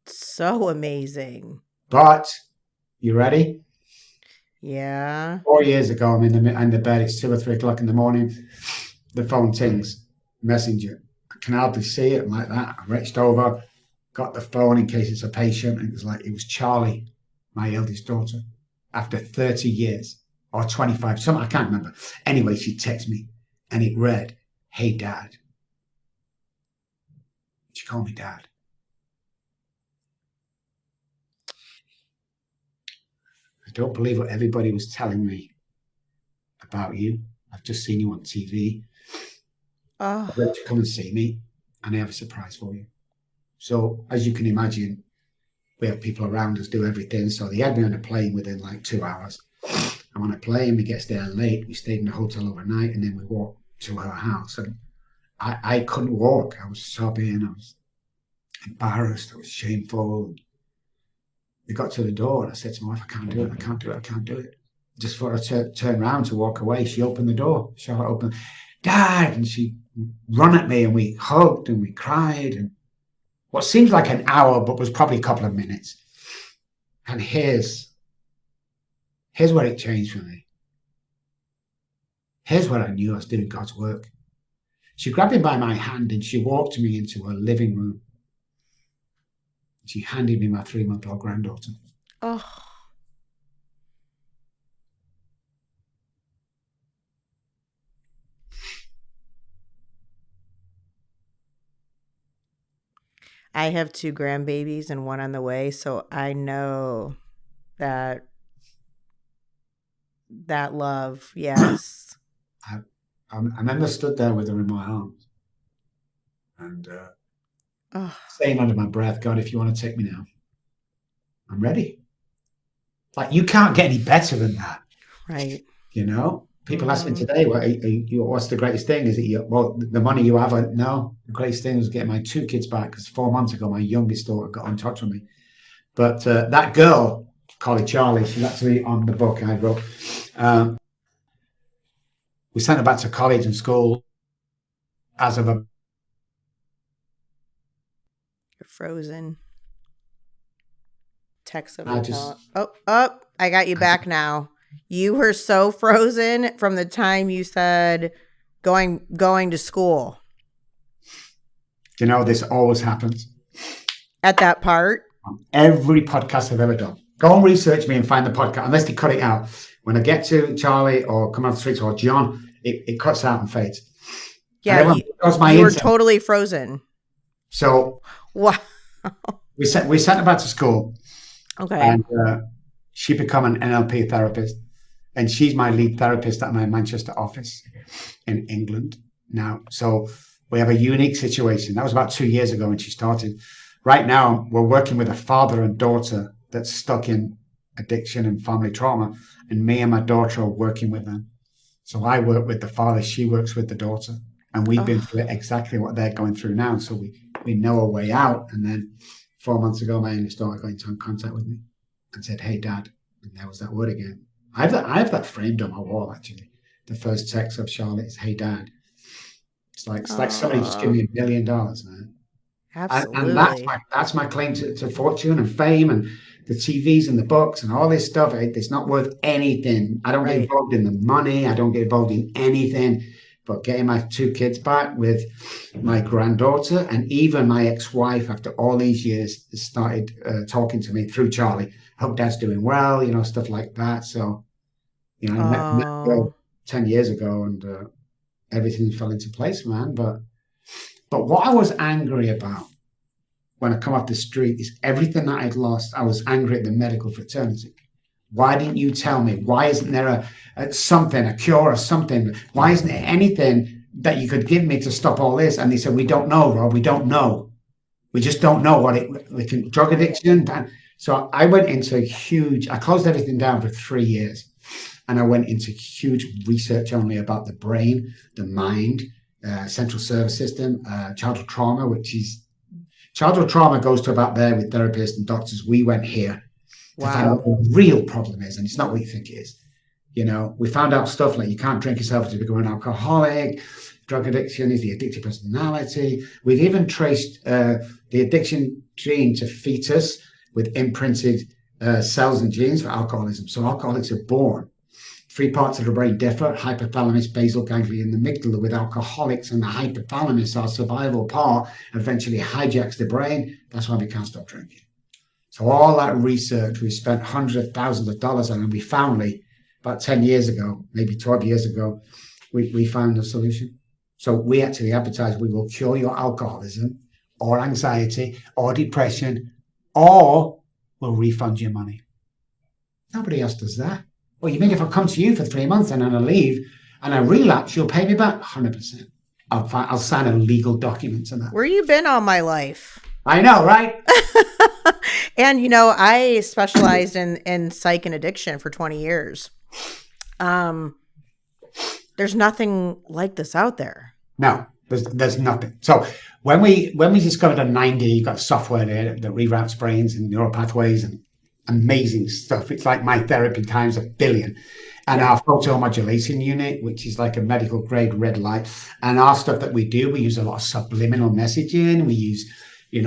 So amazing. But you ready? Yeah. 4 years ago, I'm in the bed. It's 2 or 3 o'clock in the morning. The phone tings, messenger. I can hardly see it. I'm like that. I reached over, got the phone in case it's a patient. And it was Charlie, my eldest daughter, after 30 years or 25, something I can't remember. Anyway, she texted me and it read, "Hey, Dad." She called me Dad. I don't believe what everybody was telling me about you. I've just seen you on TV. Oh, I'd like to come and see me, and I have a surprise for you. So, as you can imagine, we have people around us do everything. So they had me on a plane within like 2 hours. I'm on a plane, we get there late, we stayed in the hotel overnight, and then we walked to her house. And I couldn't walk. I was sobbing, I was embarrassed, I was shameful. We got to the door, and I said to my wife, "I can't do it, I can't do it, I can't do it." Just for her to turn around to walk away, she opened the door. Charlotte opened, "Dad," and she ran at me, and we hugged and we cried, and what seems like an hour, but was probably a couple of minutes. And here's where it changed for me. Here's where I knew I was doing God's work. She grabbed me by my hand and she walked me into her living room. She handed me my 3-month-old granddaughter. oh. I have 2 grandbabies and one on the way, so I know that love, yes. I remember stood there with her in my arms and Oh, saying under my breath, "God, if you want to take me now, I'm ready." Like, you can't get any better than that. right. People ask me Mhm. today, what's the greatest thing? Is it the money you have? No, the greatest thing was getting my 2 kids back, because 4 months ago, my youngest daughter got in touch with me. But that girl, call her Charlie, she's actually on the book I wrote. We sent her back to college and school as of a. You're frozen. Text of the I talent. just, Oh, I got you back now. You were so frozen from the time you said going to school. this always happens At that part? on every podcast I've ever done. Go and research me and find the podcast, unless they cut it out. When I get to Charlie or come off the streets or John, it cuts out and fades. Yeah, And everyone, my you were internet. totally frozen. So Wow. we sent her back to school, Okay. and she become an NLP therapist, and she's my lead therapist at my Manchester office in England now. So we have a unique situation. That was about 2 years ago when she started. Right now, we're working with a father and daughter that's stuck in addiction and family trauma, and me and my daughter are working with them. So I work with the father, she works with the daughter, and we've been Oh, through exactly what they're going through now. So we know a way out. And then 4 months ago, my youngest daughter got into contact with me and said, "Hey, Dad," and there was that word again. I have that framed on my wall, actually. The first text of Charlotte is, "Hey, Dad." It's like somebody just gave me $1 million, man. And absolutely. that's my claim to fortune and fame and the TVs and the books and all this stuff. It's not worth anything. I don't get Right. involved in the money. I don't get involved in anything. But getting my 2 kids back with my granddaughter, and even my ex-wife, after all these years, started talking to me through Charlie Hope Dad's doing well, stuff like that. So, I met a girl Oh, 10 years ago, and everything fell into place, man. But what I was angry about when I come off the street is everything that I'd lost. I was angry at the medical fraternity. Why didn't you tell me? Why isn't there a something, a cure or something? Why isn't there anything that you could give me to stop all this? And they said, we don't know, Rob. We don't know. We just don't know what we can, drug addiction. So I went into I closed everything down for 3 years. And I went into huge research only about the brain, the mind, central nervous system, childhood trauma, childhood trauma goes to about there with therapists and doctors. We went here to find out wow. what the real problem is, and it's not what you think it is. We found out stuff like you can't drink yourself to become an alcoholic. Drug addiction is the addictive personality. We've even traced the addiction gene to fetus with imprinted cells and genes for alcoholism. So alcoholics are born. 3 parts of the brain differ: hypothalamus, basal ganglia, and the amygdala. With alcoholics, and the hypothalamus, our survival part, eventually hijacks the brain. That's why we can't stop drinking. So all that research, we spent hundreds of thousands of dollars on, and we finally, about 10 years ago, maybe 12 years ago, we found a solution. So we actually advertise we will cure your alcoholism or anxiety or depression, or we'll refund your money. Nobody else does that. Well, you mean if I come to you for 3 months and then I leave and I relapse, you'll pay me back? 100%. I'll sign a legal document to that. Where you been all my life? I know, right? And I specialized in psych and addiction for 20 years. There's nothing like this out there. No, there's nothing. So when we discovered a 9D, got software there that reroutes brains and neural pathways and amazing stuff. It's like my therapy times 1 billion. And our photomodulation unit, which is like a medical grade red light. And our stuff that we do, we use a lot of subliminal messaging. We use,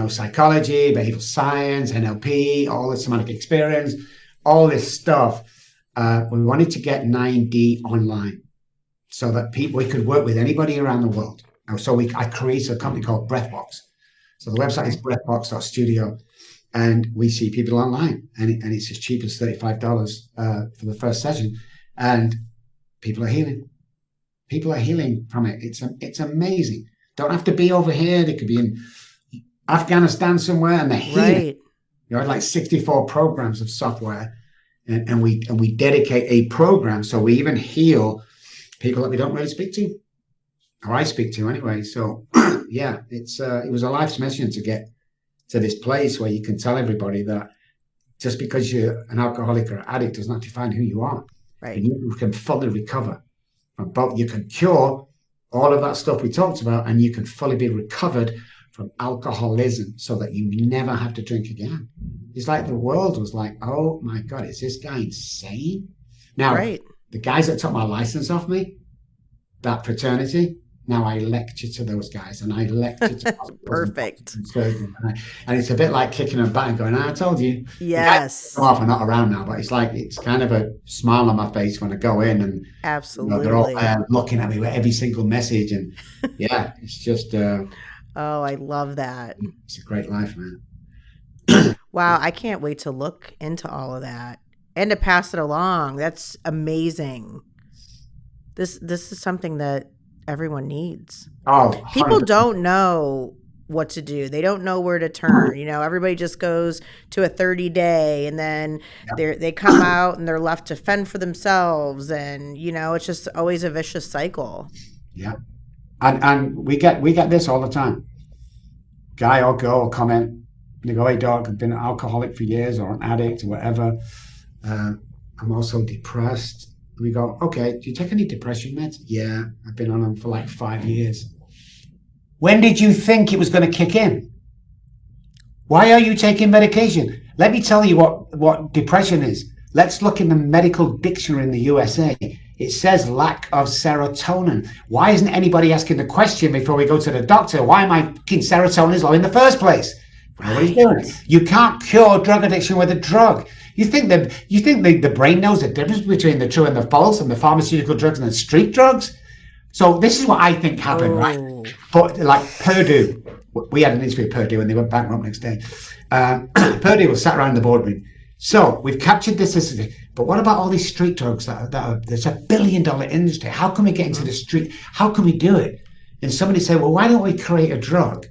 psychology, behavioral science, NLP, all the somatic experience, all this stuff. We wanted to get 9D online so that we could work with anybody around the world. So I created a company called Breathbox. So the website is breathbox.studio. And we see people online, and it's as cheap as $35 for the first session, and people are healing. People are healing from it. It's amazing. Don't have to be over here. They could be in Afghanistan somewhere, and they're healing. Right. Like 64 programs of software, and we dedicate a program, so we even heal people that we don't really speak to, or I speak to anyway. So yeah, it was a life's mission to get to this place where you can tell everybody that just because you're an alcoholic or addict does not define who you are. Right. And you can fully recover from both. You can cure all of that stuff we talked about, and you can fully be recovered from alcoholism so that you never have to drink again. It's like the world was like, oh my God, is this guy insane? Now, the guys that took my license off me, that fraternity, now I lecture to those guys, and I lecture to perfect. And it's a bit like kicking a bat and going, I told you. Yes. The guys are not around now, but it's kind of a smile on my face when I go in, and absolutely they're all looking at me with every single message, and yeah, it's just. Oh, I love that. It's a great life, man. Wow, I can't wait to look into all of that and to pass it along. That's amazing. This is something that everyone needs. Oh, 100%. People don't know what to do. They don't know where to turn. Everybody just goes to a 30-day, and then they come out and they're left to fend for themselves, and it's just always a vicious cycle. Yeah, and we get this all the time. Guy or girl will comment. They go, "Hey, dog, I've been an alcoholic for years, or an addict, or whatever. I'm also depressed." We go, okay, do you take any depression meds? Yeah, I've been on them for like 5 years. When did you think it was going to kick in? Why are you taking medication? Let me tell you what depression is. Let's look in the medical dictionary in the USA. It says lack of serotonin. Why isn't anybody asking the question before we go to the doctor? Why am I thinking serotonin is low in the first place? Nobody's doing it. You can't cure drug addiction with a drug. You think the brain knows the difference between the true and the false, and the pharmaceutical drugs and the street drugs? So this is what I think happened, right? But like Purdue, we had an interview with Purdue, and they went bankrupt next day. Purdue was sat around the boardroom, So we've captured this. But what about all these street drugs there's $1 billion industry? How can we get into the street? How can we do it? And somebody said, well, why don't we create a drug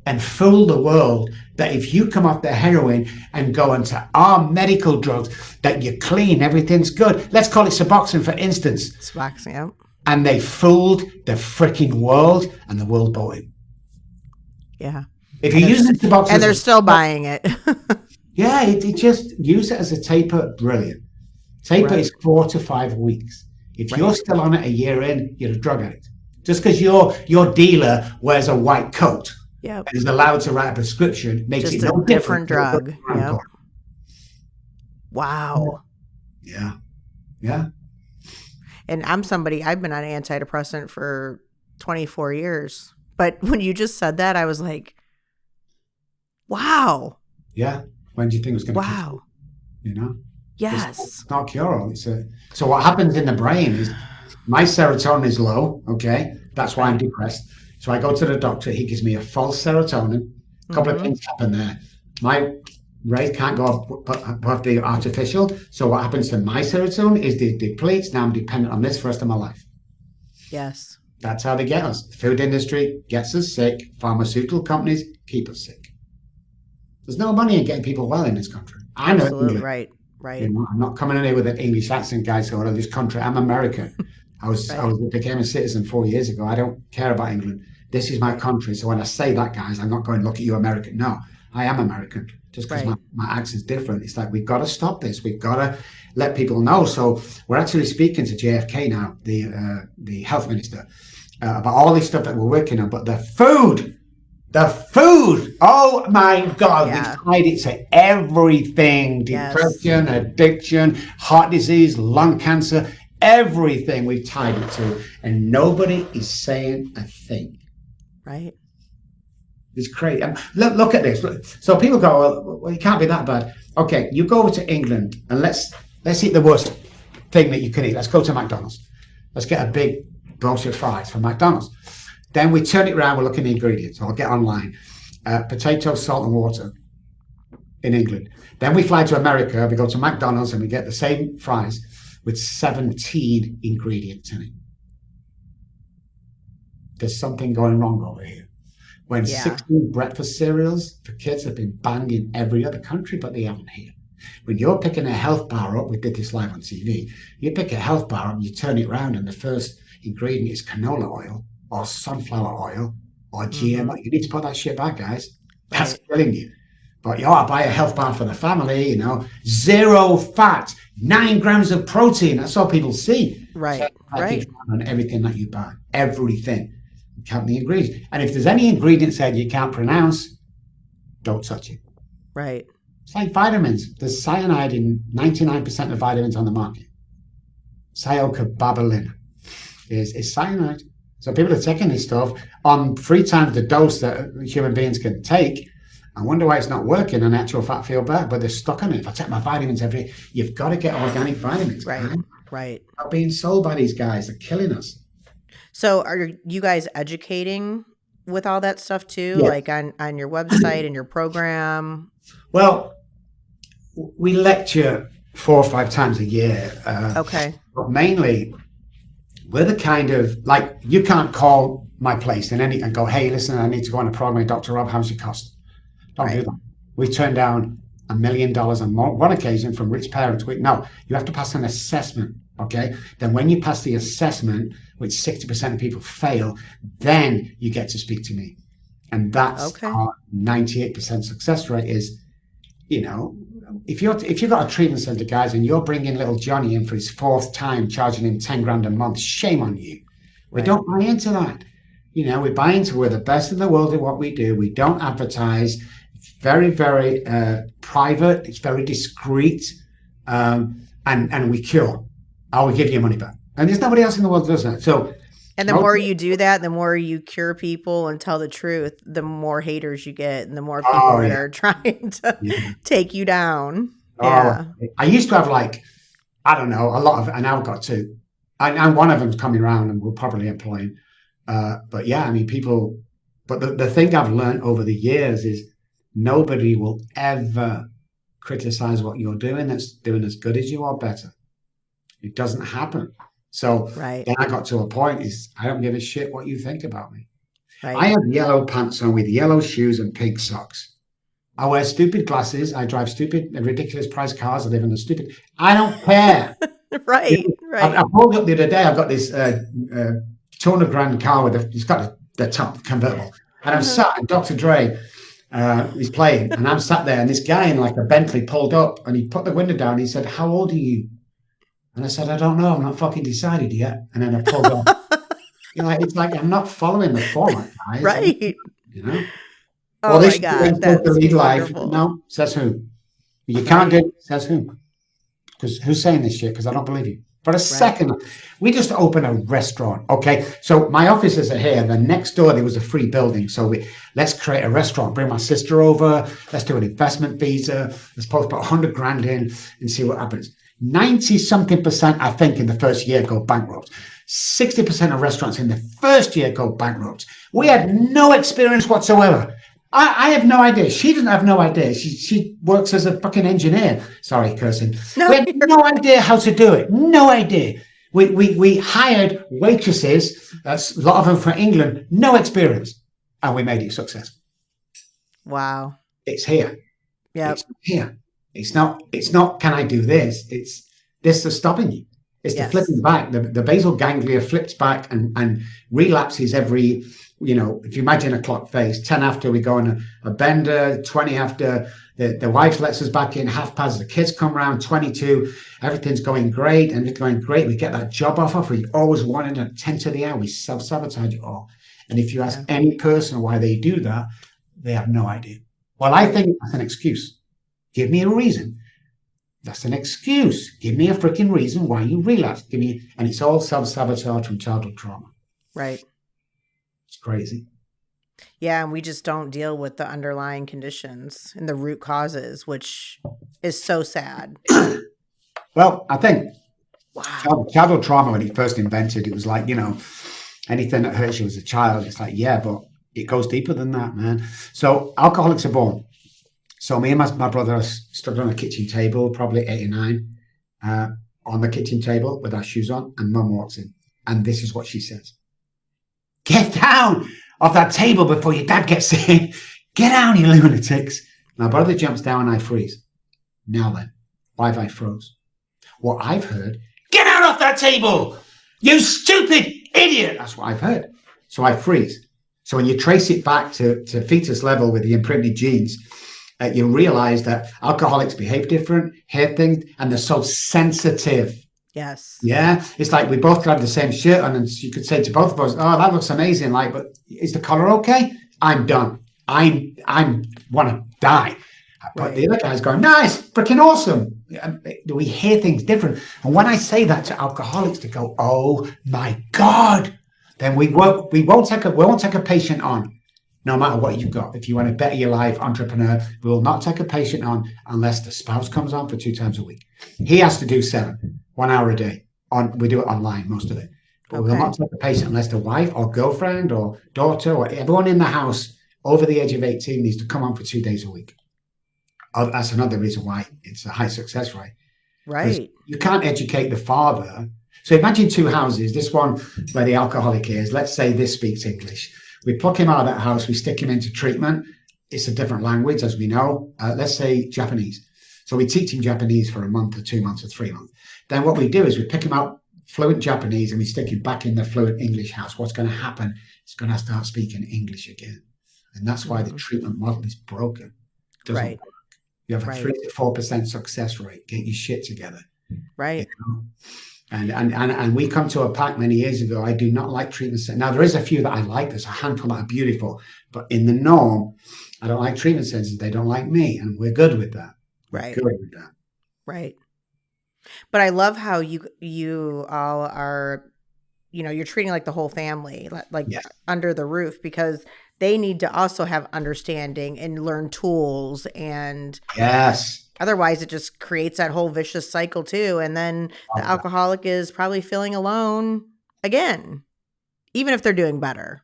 and fool the world that if you come off the heroin and go into our medical drugs, that you're clean, everything's good. Let's call it Suboxone, for instance. Suboxone, yeah. And they fooled the freaking world, and the world bought it. Yeah. If you use Suboxone, and they're still buying it. Yeah, it just use it as a taper. Brilliant. Taper is 4 to 5 weeks. If you're still on it a year in, you're a drug addict. Just because your dealer wears a white coat and is allowed to write a prescription makes just it no different drug. Yep. Wow. Yeah. Yeah. And I've been on antidepressant for 24 years. But when you just said that, I was like, wow. Yeah. When do you think it was going to kill you? You know? Yes. It's not cure-all. So what happens in the brain is my serotonin is low, okay? That's why I'm depressed. So I go to the doctor. He gives me a false serotonin. A couple of things happen there. My rate can't go above the artificial. So what happens to my serotonin is it depletes. Now I'm dependent on this for the rest of my life. Yes. That's how they get us. The food industry gets us sick. Pharmaceutical companies keep us sick. There's no money in getting people well in this country. I know. Absolutely. Right. You know, I'm not coming in here with an English accent, guys. Going, oh, this country. I'm American. I became a citizen 4 years ago. I don't care about England. This is my country. So when I say that, guys, I'm not going, look at you, American. No, I am American. Just because my accent's different. It's like, we've got to stop this. We've got to let people know. So we're actually speaking to JFK now, the health minister, about all this stuff that we're working on. But the food, oh my God, we've tied it to everything. Depression, addiction, heart disease, lung cancer, everything we've tied it to. And nobody is saying a thing. Right. It's crazy. Look at this. So people go, well, it can't be that bad. Okay, you go over to England and let's eat the worst thing that you can eat. Let's go to McDonald's. Let's get a big bunch of fries from McDonald's. Then we turn it around, we're looking at the ingredients. I'll get online. Potatoes, salt and water in England. Then we fly to America, we go to McDonald's and we get the same fries with 17 ingredients in it. There's something going wrong over here. When 16 breakfast cereals for kids have been banned in every other country, but they haven't here. When you're picking a health bar up, we did this live on TV, you pick a health bar up, you turn it around and the first ingredient is canola oil or sunflower oil or GMO. You need to put that shit back, guys. That's killing you. But I buy a health bar for the family, 0 fat, 9 grams of protein. That's all people see. Right. On everything that you buy, everything. Count the ingredients. And if there's any ingredients that you can't pronounce, don't touch it. Right. It's like vitamins. There's cyanide in 99% of vitamins on the market. Cyacobabalin is cyanide. So people are taking this stuff on 3 times the dose that human beings can take. I wonder why it's not working, and actual fact feel better, but they're stuck on it. If I take my vitamins every day, you've got to get organic vitamins. Right. Man. Right. Not being sold by these guys. They're killing us. So are you guys educating with all that stuff too? Yeah. Like on your website and your program? Well, we lecture 4 or 5 times a year. Okay. But mainly, we're the kind of, like, you can't call my place and go, hey, listen, I need to go on a program. Dr. Robb, how's your cost? Don't do that. We turned down $1 million on one occasion from rich parents. No, you have to pass an assessment. Okay. Then when you pass the assessment, which 60% of people fail, then you get to speak to me. And that's our 98% success rate is, if you've got a treatment center, guys, and you're bringing little Johnny in for his 4th time, charging him 10 grand a month, shame on you. We don't buy into that. We buy into, we're the best in the world at what we do. We don't advertise. It's very, very private. It's very discreet. And we cure. I will give you your money back. And there's nobody else in the world that does that. So, and the more you do that, the more you cure people and tell the truth, the more haters you get and the more people that are trying to take you down. Yeah. I used to have a lot of, and I've got 2. And one of them's coming around and we'll probably employ him. But yeah, people, but the thing I've learned over the years is nobody will ever criticize what you're doing that's doing as good as you or better. It doesn't happen. So Right. then I got to a point is I don't give a shit what you think about me. I Right. have yellow pants on with yellow shoes and pink socks. I wear stupid glasses. I drive stupid and ridiculous price cars. I live in a stupid. I don't care. You Right. know, I Right. pulled up the other day. I've got this 200 grand car with it's got the top convertible, and I'm Uh-huh. sat. And Dr. Dre is playing, and I'm sat there, and this guy in like a Bentley pulled up, and he put the window down. And he said, "How old are you?" And I said, "I don't know. I'm not fucking decided yet." And then I pulled off. You know, it's like I'm not following the format, guys. Right. You know, or Oh this my is the way I'm God. supposed to That's lead life. wonderful. No, says who? You can't do Right. it. Says who? Because who's saying this shit? Because I don't believe you. For a Right. second, we just opened a restaurant. Okay, so my offices are here. Then next door there was a free building. So let's create a restaurant. Bring my sister over. Let's do an investment visa. Let's supposed to put 100 grand in and see what happens. 90 something percent, I think, in the first year go bankrupt. 60% of restaurants in the first year go bankrupt. We had no experience whatsoever. I have no idea. She doesn't have no idea. She works as a fucking engineer. Sorry, cursing. We No, had you're no idea how to do it. No idea. We hired waitresses, a lot of them from England, no experience, and we made it successful. wow. It's here. Yep. It's here. It's not, can I do this? It's this is stopping you. It's the Yes. flipping back. The basal ganglia flips back and relapses every, if you imagine a clock face, 10 after we go on a bender, 20 after the wife lets us back in, half past the kids come around, 22, everything's going great, and it's going great. We get that job offer we always wanted at 10 to the hour. We self-sabotage it all. And if you ask Yeah. any person why they do that, they have no idea. Well, I think that's an excuse. Give me a reason. That's an excuse. Give me a freaking reason why you relapse. And it's all self-sabotage from childhood trauma. Right. It's crazy. Yeah, and we just don't deal with the underlying conditions and the root causes, which is so sad. Well, I think Wow. childhood trauma, when it first invented, it was like, anything that hurts you as a child, it's like, yeah, but it goes deeper than that, man. So alcoholics are born. So me and my brother are stood on a kitchen table, probably 8 or 9, on the kitchen table with our shoes on, and mum walks in. And this is what she says. Get down off that table before your dad gets in. Get down, you lunatics. My brother jumps down and I freeze. Now then, why have I froze? What I've heard, get out off that table, you stupid idiot. That's what I've heard. So I freeze. So when you trace it back to fetus level with the imprinted genes, you realize that alcoholics behave different, hear things, and they're so sensitive. Yes. Yeah, it's like we both could have the same shirt on, and you could say to both of us, "Oh, that looks amazing!" Like, but is the collar okay? I'm done. I'm want to die. But Right. the other guy's going, "Nice, freaking awesome." We hear things different, and when I say that to alcoholics, they go, "Oh my god!" Then we won't take a patient on, no matter what you've got. If you want to better your life, entrepreneur, we will not take a patient on unless the spouse comes on for 2 times a week. He has to do 7, 1 hour a day. We do it online, most of it. But we will Okay. not take a patient unless the wife or girlfriend or daughter or everyone in the house over the age of 18 needs to come on for 2 days a week. That's another reason why it's a high success rate. Because Right. you can't educate the father. So imagine 2 houses, this one where the alcoholic is, let's say this speaks English. We pluck him out of that house, we stick him into treatment. It's a different language, as we know. Let's say Japanese. So we teach him Japanese for a month or 2 months or 3 months. Then what we do is we pick him out fluent Japanese and we stick him back in the fluent English house. What's going to happen? He's going to start speaking English again. And that's why the treatment model is broken. It doesn't Right. work. You have a 3 Right. to 4% success rate. Get your shit together. You Right. know? And we come to a pact many years ago. I do not like treatment centers. Now there is a few that I like. There's a handful that are beautiful, but in the norm, I don't like treatment centers. They don't like me, and we're good with that. We're Right. good with that. Right. But I love how you all are, you're treating like the whole family, like Yes, under the roof, because they need to also have understanding and learn tools, and yes. otherwise it just creates that whole vicious cycle too. And then the Love that. alcoholic is probably feeling alone again, even if they're doing better.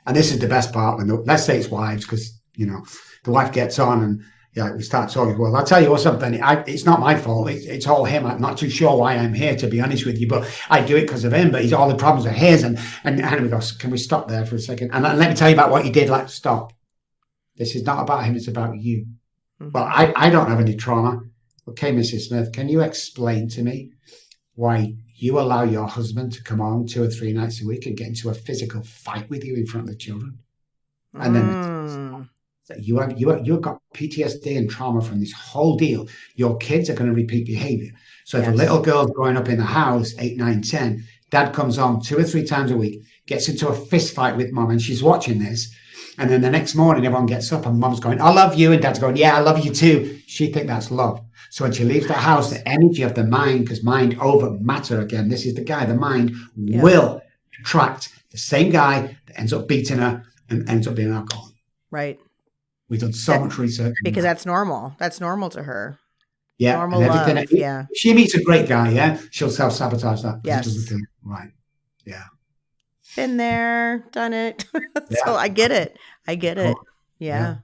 And this is the best part when let's say it's wives, because the wife gets on and Yeah, we start talking. Well, I'll tell you what, something. It's not my fault. It's all him. I'm not too sure why I'm here, to be honest with you. But I do it because of him. But all the problems are his. And we go, can we stop there for a second? And let me tell you about what he did. Like, stop. This is not about him. It's about you. Mm-hmm. Well, I don't have any trauma. Okay, Mrs. Smith, can you explain to me why you allow your husband to come home 2 or 3 nights a week and get into a physical fight with you in front of the children? And then you've got PTSD and trauma from this whole deal. Your kids are going to repeat behavior. So if a little girl's growing up in the house, 8, 9, 10, dad comes home 2 or 3 times a week, gets into a fist fight with mom, and she's watching this. And then the next morning, everyone gets up and mom's going, I love you. And dad's going, yeah, I love you too. She thinks that's love. So when she leaves the house, the energy of the mind, because mind over matter, again, this is the guy, the mind will attract the same guy that ends up beating her and ends up being an alcoholic. Right. We've done so much research. Because that's normal. That's normal to her. Yeah. Normal and everything. love. Yeah. If she meets a great guy, yeah, she'll self-sabotage that. Yes. It doesn't feel right. Yeah. Been there, done it. So I get it. Cool. Yeah.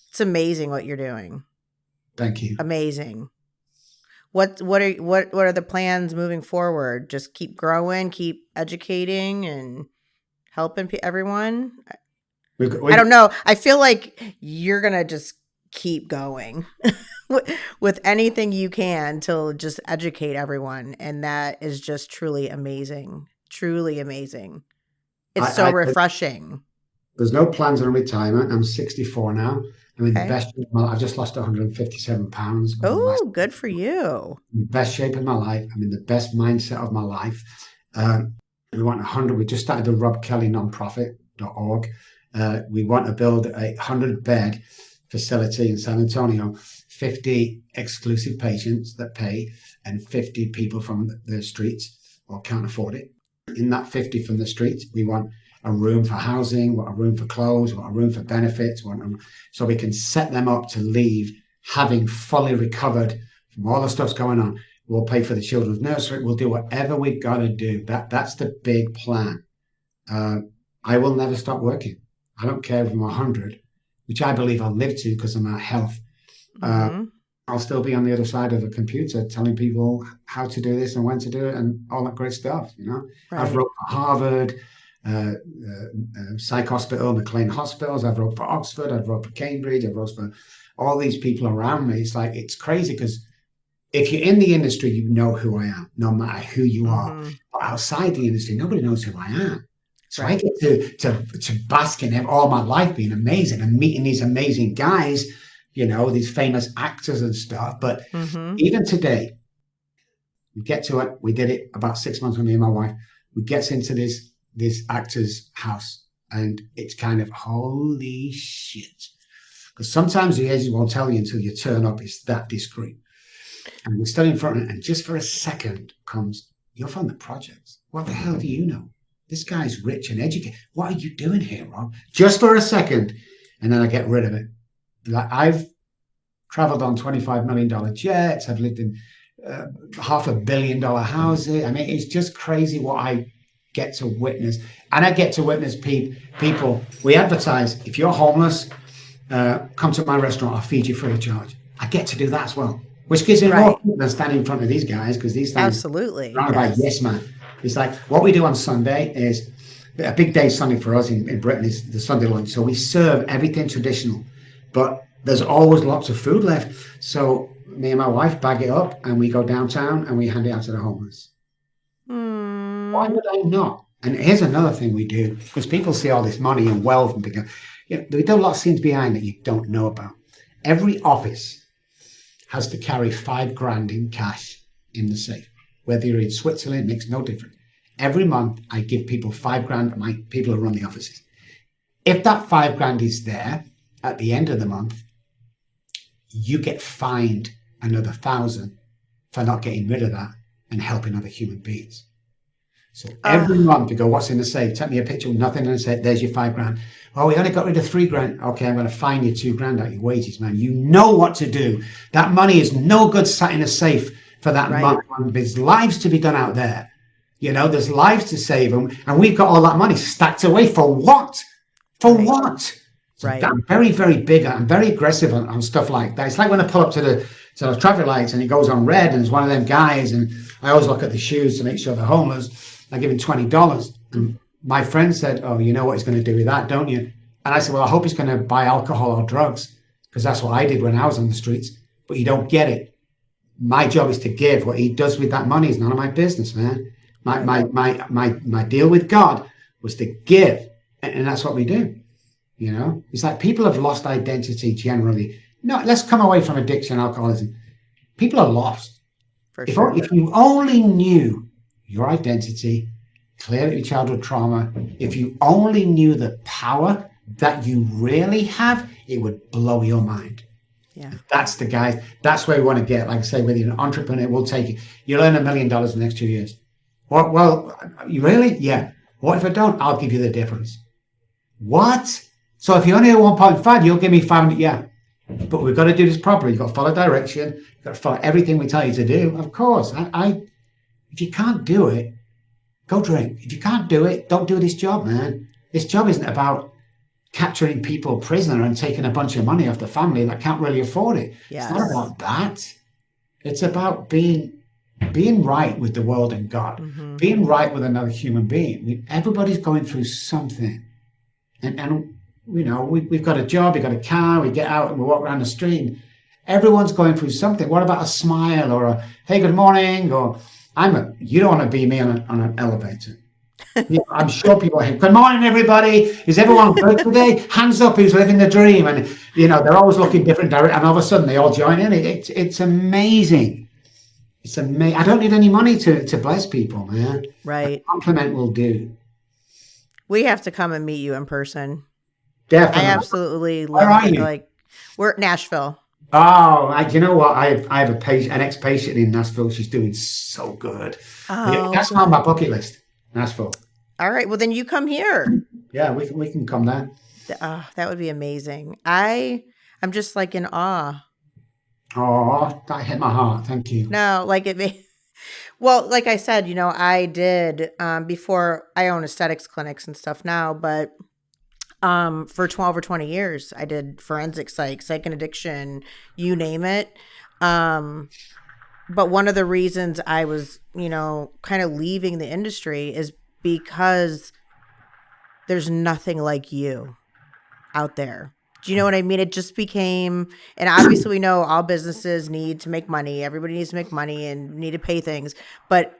It's amazing what you're doing. Thank you. Amazing. What are the plans moving forward? Just keep growing, keep educating and helping everyone? I don't know. I feel like you're going to just keep going with anything you can to just educate everyone. And that is just truly amazing. Truly amazing. It's so refreshing. There's no plans on retirement. I'm 64 now. I'm in the best shape of my life. I've just lost 157 pounds. Oh, good for you. In the best shape of my life. I'm in the best mindset of my life. We want 100. We just started the Robb Kelly nonprofit.org. We want to build a 100-bed facility in San Antonio, 50 exclusive patients that pay, and 50 people from the streets or can't afford it. In that 50 from the streets, we want a room for housing, we want a room for clothes, we want a room for benefits, so we can set them up to leave having fully recovered from all the stuff's going on. We'll pay for the children's nursery. We'll do whatever we've got to do. That's the big plan. I will never stop working. I don't care if I'm 100, which I believe I'll live to because of my health. I'll still be on the other side of a computer telling people how to do this and when to do it and all that great stuff. Right. I've wrote for Harvard, Psych Hospital, McLean Hospitals. I've wrote for Oxford. I've wrote for Cambridge. I've wrote for all these people around me. It's crazy because if you're in the industry, you know who I am, no matter who you are. But outside the industry, nobody knows who I am. So I get to bask in all my life being amazing and meeting these amazing guys, these famous actors and stuff. But even today, we get to it. We did it about 6 months with me and my wife. We get into this actor's house and it's kind of holy shit. Because sometimes the agent won't tell you until you turn up. It's that discreet. And we stood in front of it and just for a second comes, you're from the projects. What the hell do you know? This guy's rich and educated. What are you doing here, Rob? Just for a second. And then I get rid of it. Like I've traveled on $25 million jets. I've lived in $500 million houses. I mean, it's just crazy what I get to witness. And I get to witness people. We advertise, if you're homeless, come to my restaurant. I'll feed you free of charge. I get to do that as well. Which gives me more than standing in front of these guys because these things absolutely are about yes man. It's like what we do on Sunday is a big day Sunday for us in Britain is the Sunday lunch. So we serve everything traditional, but there's always lots of food left. So me and my wife bag it up and we go downtown and we hand it out to the homeless. Why would I not? And here's another thing we do because people see all this money and wealth and think, we do a lot of things behind that you don't know about. Every office has to carry $5,000 in cash in the safe. Whether you're in Switzerland, it makes no difference. Every month, I give people $5,000, my people who run the offices. If that $5,000 is there at the end of the month, you get fined another $1,000 for not getting rid of that and helping other human beings. So every month, you go, what's in the safe? Take me a picture with nothing in the safe. There's your $5,000. Oh, we only got rid of $3,000. Okay, I'm going to fine you $2,000 out your wages, man. You know what to do. That money is no good sat in a safe for that month. There's lives to be done out there. There's lives to save them. And we've got all that money stacked away for what? For what? So Right. I'm very, very big and very aggressive on stuff like that. It's like when I pull up to the traffic lights and it goes on red and it's one of them guys, and I always look at the shoes to make sure they're homeless. I give him $20. And my friend said, "Oh, you know what he's going to do with that, don't you?" And I said, "Well, I hope he's going to buy alcohol or drugs, because that's what I did when I was on the streets." But you don't get it. My job is to give. What he does with that money is none of my business, man. My deal with God was to give, and that's what we do. It's like people have lost identity generally. No, let's come away from addiction and alcoholism. People are lost. For If sure. if you only knew your identity, clear your childhood trauma, if you only knew the power that you really have, it would blow your mind. Yeah. That's the guy. That's where we want to get. Like I say, whether you're an entrepreneur, we'll take it. You'll earn $1 million in the next 2 years. Well, you really? Yeah. What if I don't? I'll give you the difference. What? So if you only have 1.5, you'll give me 500. Yeah. But we've got to do this properly. You've got to follow direction. You've got to follow everything we tell you to do. Of course. If you can't do it, go drink. If you can't do it, don't do this job, man. This job isn't about capturing people prisoner and taking a bunch of money off the family that can't really afford it. Yes. It's not about that. It's about being right with the world and God, being right with another human being. Everybody's going through something. And we've got a job, we've got a car, we get out and we walk around the street. Everyone's going through something. What about a smile or a, hey, good morning? Or you don't want to be me on an elevator. I'm sure people are, good morning, everybody. Is everyone good today? Hands up who's living the dream. And, they're always looking different directions. And all of a sudden they all join in. It's amazing. It's amazing. I don't need any money to bless people, man. Right. A compliment will do. We have to come and meet you in person. Definitely. I absolutely love Where are it. you? Like, we're at Nashville. Oh, you know what? I have an ex-patient in Nashville. She's doing so good. Oh, That's on my bucket list, Nashville. All right. Well, then you come here. Yeah, we can come there. That would be amazing. I'm just like in awe. Oh, that hit my heart. Thank you. No, like well, like I said, I did before. I own aesthetics clinics and stuff now, but for 12 or 20 years, I did forensic psych and addiction, you name it. But one of the reasons I was, kind of leaving the industry is because there's nothing like you out there. Do you know what I mean? It just became, and obviously we know all businesses need to make money. Everybody needs to make money and need to pay things, but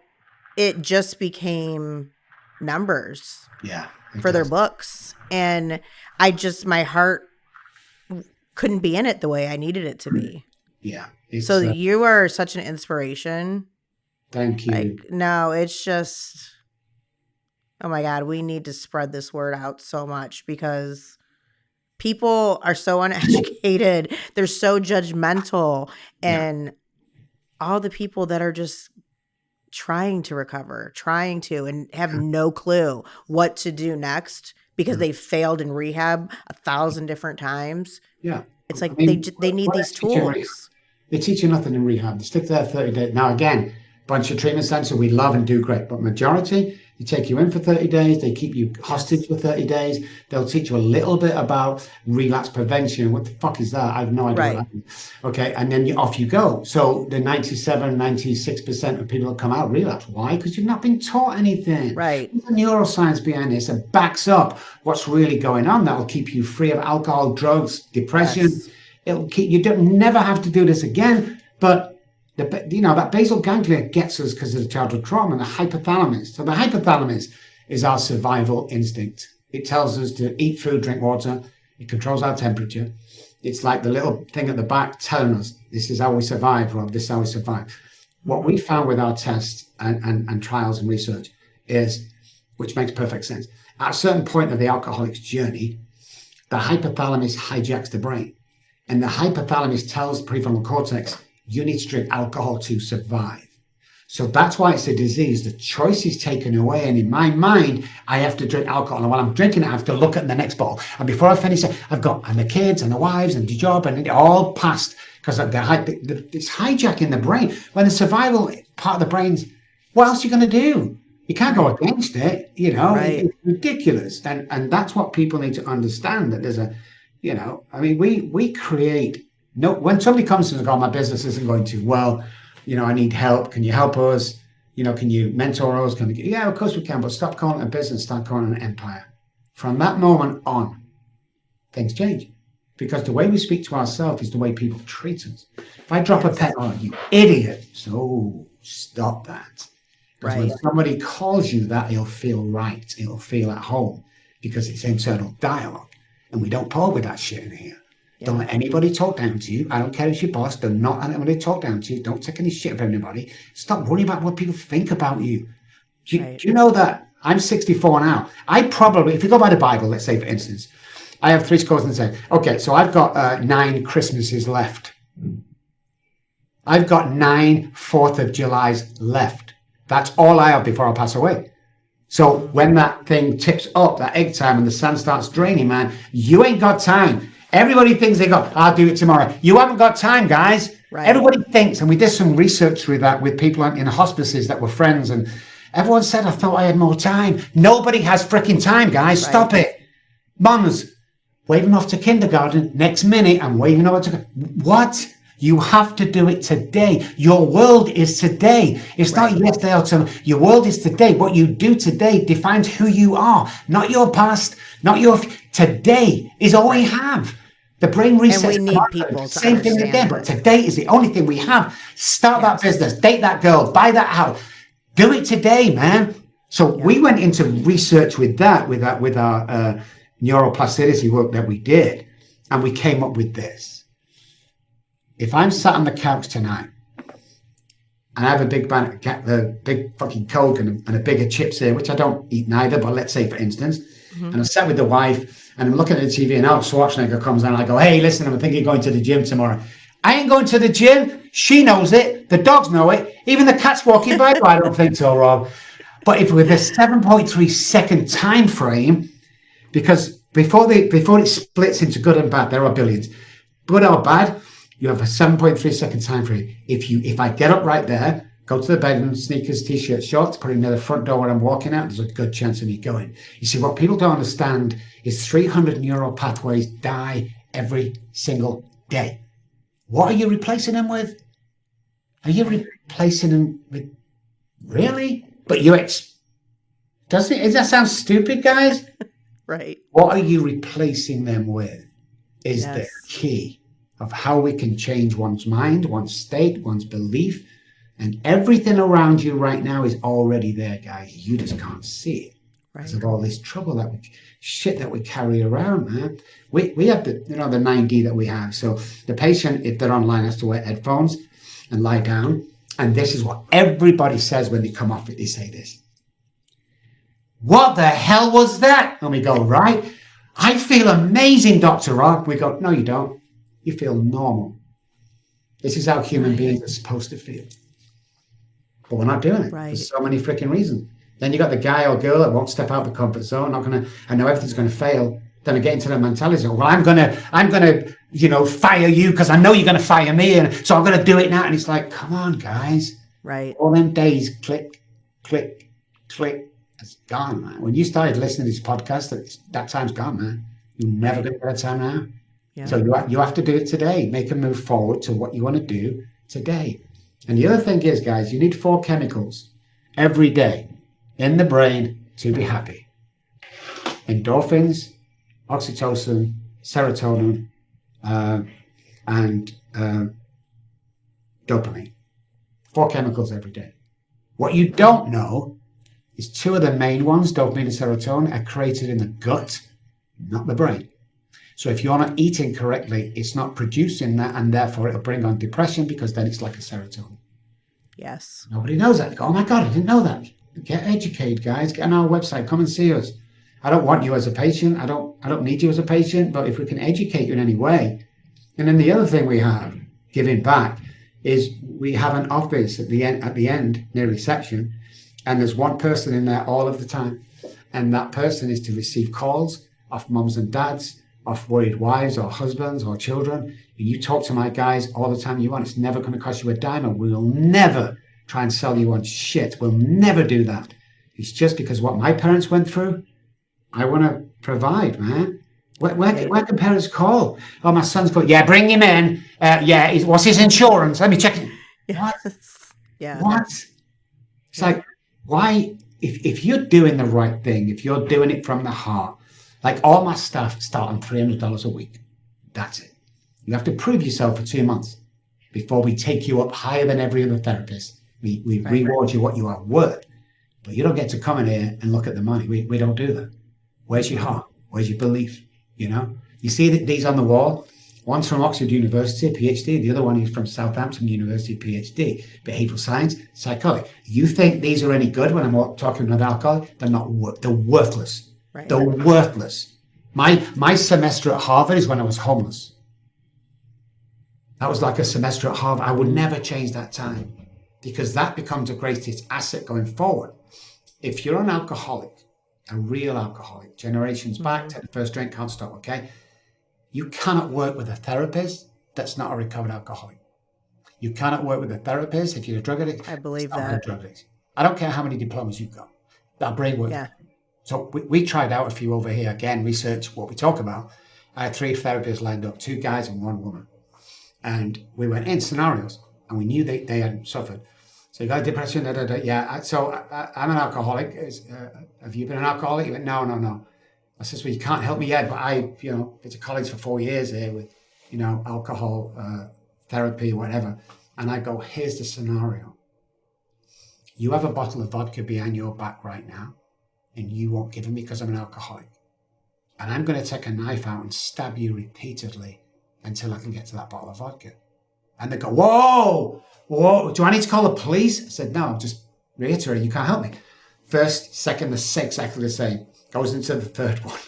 it just became numbers for their books. And my heart couldn't be in it the way I needed it to be. Yeah. So you are such an inspiration. Thank you. Like, no, it's just, oh my God, we need to spread this word out so much because people are so uneducated. They're so judgmental. And all the people that are just trying to recover, and have no clue what to do next because they failed in rehab 1,000 different times. Yeah. It's like they need these tools. They teach you nothing in rehab. They stick there 30 days. Now, again, bunch of treatment centers we love and do great, but majority, they take you in for 30 days. They keep you hostage for 30 days. They'll teach you a little bit about relapse prevention. What the fuck is that? I have no idea. Right. What that is. Okay. And then off you go. So the 96% of people that come out relapse. Why? Because you've not been taught anything. Right. There's neuroscience behind this and backs up what's really going on. That'll keep you free of alcohol, drugs, depression. Yes. It'll keep you never have to do this again. But that basal ganglia gets us because of the childhood trauma and the hypothalamus. So the hypothalamus is our survival instinct. It tells us to eat food, drink water. It controls our temperature. It's like the little thing at the back telling us, this is how we survive, Rob, this is how we survive. What we found with our tests and trials and research is, which makes perfect sense, at a certain point of the alcoholic's journey, the hypothalamus hijacks the brain. And the hypothalamus tells the prefrontal cortex, you need to drink alcohol to survive. So that's why it's a disease. The choice is taken away. And in my mind, I have to drink alcohol. And while I'm drinking it, I have to look at the next bottle. And before I finish it, and the kids and the wives and the job and it all passed because it's hijacking the brain. When the survival part of the brain's, what else are you going to do? You can't go against it, Right. It's ridiculous. And that's what people need to understand, that there's You know, I mean, we create, no, when somebody comes to us and goes, my business isn't going too well, you know, I need help. Can you help us? You know, can you mentor us? Can we, yeah, of course we can, but stop calling it a business, start calling it an empire. From that moment on, things change. Because the way we speak to ourselves is the way people treat us. If I drop a pen on you, idiot, so stop that. Because when somebody calls you that, it'll feel right. It'll feel at home because it's internal dialogue. And we don't put up with that shit in here. Yeah. Don't let anybody talk down to you. I don't care if your boss. Do not let anybody talk down to you. Don't take any shit from anybody. Stop worrying about what people think about you. Do you know that I'm 64 now? I probably, if you go by the Bible, let's say for instance, I have 3 scores and say, okay, so I've got 9 Christmases left. I've got 9 4th of Julys left. That's all I have before I pass away. So when that thing tips up, that egg time, and the sand starts draining, man, you ain't got time. Everybody thinks they got, I'll do it tomorrow. You haven't got time, guys. Right. Everybody thinks, and we did some research with that with people in hospices that were friends, and everyone said, I thought I had more time. Nobody has freaking time, guys. Right. Stop it. Mums, waving off to kindergarten, next minute, I'm waving off to... What? You have to do it today. Your world is today. It's not yesterday or tomorrow. Your world is today. What you do today defines who you are, not your past, not your... Today is all we have. The brain resets. And we need people to same thing again, but today is the only thing we have. Start that business, date that girl, buy that house. Do it today, man. So we went into research with our neuroplasticity work that we did, and we came up with this. If I'm sat on the couch tonight and I have a big fucking Coke and a bag of chips here, which I don't eat neither, but let's say for instance, and I'm sat with the wife and I'm looking at the TV and Arnold Schwarzenegger comes on and I go, hey, listen, I'm thinking of going to the gym tomorrow. I ain't going to the gym. She knows it. The dogs know it. Even the cat's walking by. I don't think so, Rob. But if with a 7.3 second time frame, because before it splits into good and bad, there are billions. Good or bad, you have a 7.3 second time frame. If I get up right there, go to the bedroom, sneakers, t-shirt, shorts, put it near the front door where I'm walking out, there's a good chance of me going. You see, what people don't understand is 300 neural pathways die every single day. What are you replacing them with? Are you replacing them with... Really? But does that sound stupid, guys? Right. What are you replacing them with is the key of how we can change one's mind, one's state, one's belief, and everything around you right now is already there, guys. You just can't see it because of all this trouble that we carry around, man. We have the 9D that we have. So the patient, if they're online, has to wear headphones and lie down. And this is what everybody says when they come off it. They say this. What the hell was that? And we go, right. I feel amazing, Dr. Robb. We go, no, you don't. You feel normal. This is how human beings are supposed to feel. But we're not doing it for so many freaking reasons. Then you got the guy or girl that won't step out of the comfort zone, I know everything's going to fail. Then I get into that mentality. Well, I'm gonna, fire you because I know you're going to fire me, and so I'm going to do it now. And it's like, come on, guys. Right. All them days, click, click, click. It's gone, man. When you started listening to this podcast, that time's gone, man. You're never going to get that time now. Yeah. So you have to do it today. Make a move forward to what you want to do today. And the other thing is, guys, you need 4 chemicals every day in the brain to be happy. Endorphins, oxytocin, serotonin, and dopamine. 4 chemicals every day. What you don't know is 2 of the main ones, dopamine and serotonin, are created in the gut, not the brain. So if you're not eating correctly, it's not producing that, and therefore it'll bring on depression because then it's like a serotonin. Yes. Nobody knows that. They go, oh my God, I didn't know that. Get educated, guys. Get on our website. Come and see us. I don't want you as a patient. I don't need you as a patient, but if we can educate you in any way. And then the other thing we have, giving back, is we have an office at the end near reception, and there's one person in there all of the time. And that person is to receive calls off mums and dads, off worried wives or husbands or children. And you talk to my guys all the time you want. It's never going to cost you a dime, and we will never try and sell you on shit. We'll never do that. It's just because what my parents went through, I want to provide, man. Where can parents call? Oh, my son's called. Yeah, bring him in. What's his insurance? Let me check it. What? Yes. Yeah. What? It's Yep. like, why, if you're doing the right thing, if you're doing it from the heart, like all my staff start on $300 a week. That's it. You have to prove yourself for 2 months before we take you up higher than every other therapist. We Right. reward you what you are worth, but you don't get to come in here and look at the money. We don't do that. Where's your heart? Where's your belief? You see these on the wall. One's from Oxford University, PhD. The other one is from Southampton University, PhD. Behavioral science, psychology. You think these are any good when I'm talking about alcohol? They're not. They're worthless. Right. They're worthless. My semester at Harvard is when I was homeless. That was like a semester at Harvard. I would never change that time because that becomes a greatest asset going forward. If you're an alcoholic, a real alcoholic, generations back, take the first drink, can't stop, okay? You cannot work with a therapist that's not a recovered alcoholic. You cannot work with a therapist if you're a drug addict. I believe that's not that. a drug addict. I don't care how many diplomas you've got. That brain works. Yeah. So we tried out a few over here. Again, research what we talk about. I had 3 therapists lined up, 2 guys and 1 woman. And we went in scenarios and we knew they hadn't suffered. So you got depression, yeah. So I'm an alcoholic. Have you been an alcoholic? He went, no. I said, well, you can't help me yet, but I, been to college for 4 years here with, alcohol therapy, whatever. And I go, here's the scenario. You have a bottle of vodka behind your back right now, and you won't give it me because I'm an alcoholic. And I'm going to take a knife out and stab you repeatedly until I can get to that bottle of vodka. And they go, whoa, do I need to call the police? I said, no, just reiterate, you can't help me. First, second, the same, exactly the same. Goes into the third one.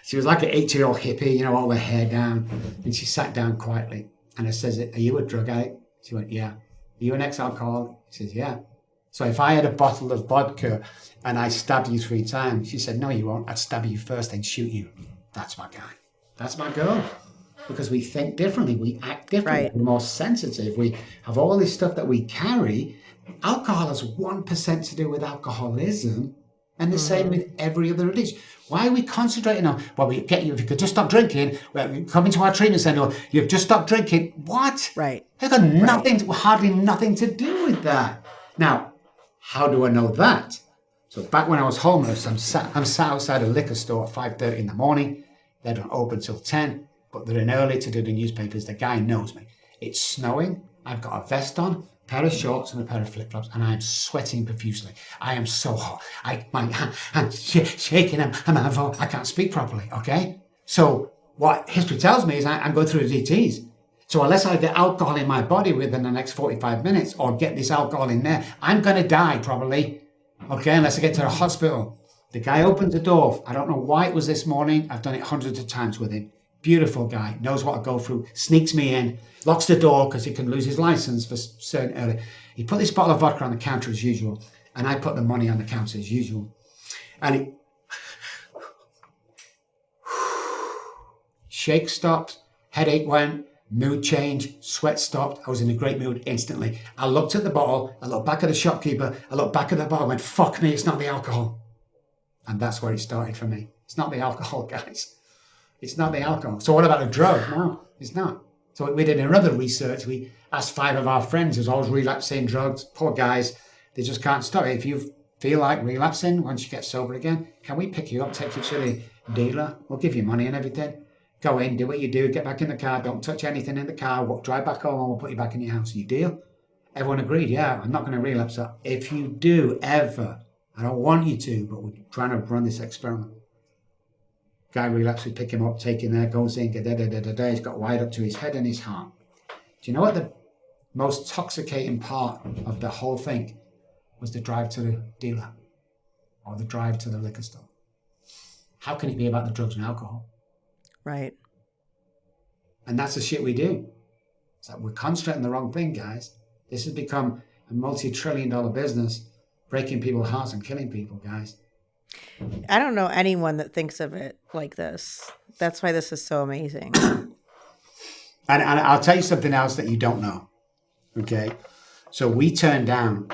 She was like an 80-year-old hippie, all her hair down. And she sat down quietly. And I says, are you a drug addict? She went, yeah. Are you an ex-alcoholic? He says, yeah. So if I had a bottle of vodka and I stabbed you 3 times, she said, no, you won't. I'd stab you first, then shoot you. That's my guy. That's my girl. Because we think differently. We act differently. Right. We're more sensitive. We have all this stuff that we carry. Alcohol has 1% to do with alcoholism. And the same with every other addiction. Why are we concentrating on, we get you, if you could just stop drinking, come into our treatment center, you've just stopped drinking. What? Right. They've got nothing, hardly nothing to do with that. Now, how do I know that? So back when I was homeless, I'm sat outside a liquor store at 5:30 in the morning. They don't open till 10, but they're in early to do the newspapers. The guy knows me. It's snowing. I've got a vest on, a pair of shorts and a pair of flip-flops, and I'm sweating profusely. I am so hot. I'm shaking. I can't speak properly, okay? So what history tells me is I'm going through the DTs. So unless I get alcohol in my body within the next 45 minutes or get this alcohol in there, I'm going to die probably, okay, unless I get to the hospital. The guy opens the door. I don't know why it was this morning. I've done it hundreds of times with him. Beautiful guy, knows what I go through, sneaks me in, locks the door because he can lose his license for certain early. He put this bottle of vodka on the counter as usual, and I put the money on the counter as usual. And he shake stopped, headache went, mood change, sweat stopped. I was in a great mood instantly. I looked at the bottle, I looked back at the shopkeeper, I looked back at the bottle, I went, fuck me, it's not the alcohol. And that's where it started for me. It's not the alcohol, guys. It's not the alcohol. So what about a drug? No, it's not. So we did another research. We asked 5 of our friends who's always relapsing drugs. Poor guys, they just can't stop. If you feel like relapsing once you get sober again, can we pick you up, take you to the dealer? We'll give you money and everything. Go in, do what you do, get back in the car, don't touch anything in the car, drive back home and we'll put you back in your house. You deal? Everyone agreed, yeah, I'm not going to relapse. So if you do ever, I don't want you to, but we're trying to run this experiment. Guy relapses, we pick him up, take him there, goes in, he's got wired up to his head and his heart. Do you know what the most intoxicating part of the whole thing was? The drive to the dealer or the drive to the liquor store. How can it be about the drugs and alcohol? Right. And that's the shit we do. It's like we're concentrating the wrong thing, guys. This has become a multi-trillion-dollar business, breaking people's hearts and killing people, guys. I don't know anyone that thinks of it like this. That's why this is so amazing. And I'll tell you something else that you don't know. Okay. So we turn down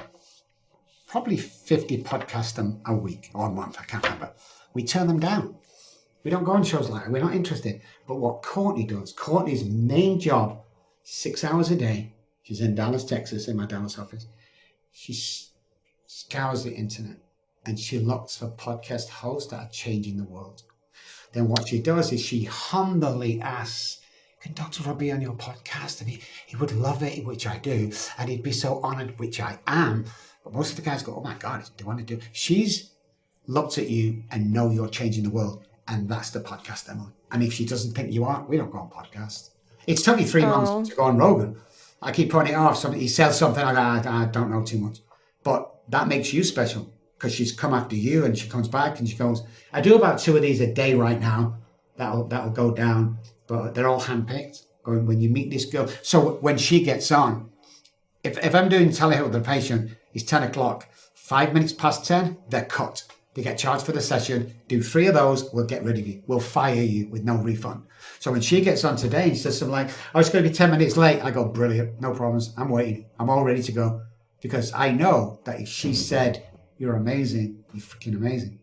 probably 50 podcasts a week or a month. I can't remember. We turn them down We don't go on shows like that. We're not interested. But what Courtney does, Courtney's main job, 6 hours a day, she's in Dallas, Texas, in my Dallas office. She scours the internet and she looks for podcast hosts that are changing the world. Then what she does is she humbly asks, can Dr. Rob be on your podcast? And he would love it, which I do. And he'd be so honored, which I am. But most of the guys go, oh my God, they want to do. She's looked at you and know you're changing the world. And that's the podcast I'm on. And if she doesn't think you are, we don't go on podcasts. It's took me 3 months to go on Rogan. I keep putting it off. He sells something, I don't know too much. But that makes you special because she's come after you and she comes back and she goes, I do about 2 of these a day right now. That'll go down. But they're all handpicked. When you meet this girl. So when she gets on, if I'm doing telehealth with a patient, it's 10 o'clock. 5 minutes past 10, they're cut. They get charged for the session. Do 3 of those, we'll get rid of you. We'll fire you with no refund. So when she gets on today and says something like, oh, it's going to be 10 minutes late, I go, brilliant, no problems. I'm waiting. I'm all ready to go. Because I know that if she said, you're amazing, you're freaking amazing.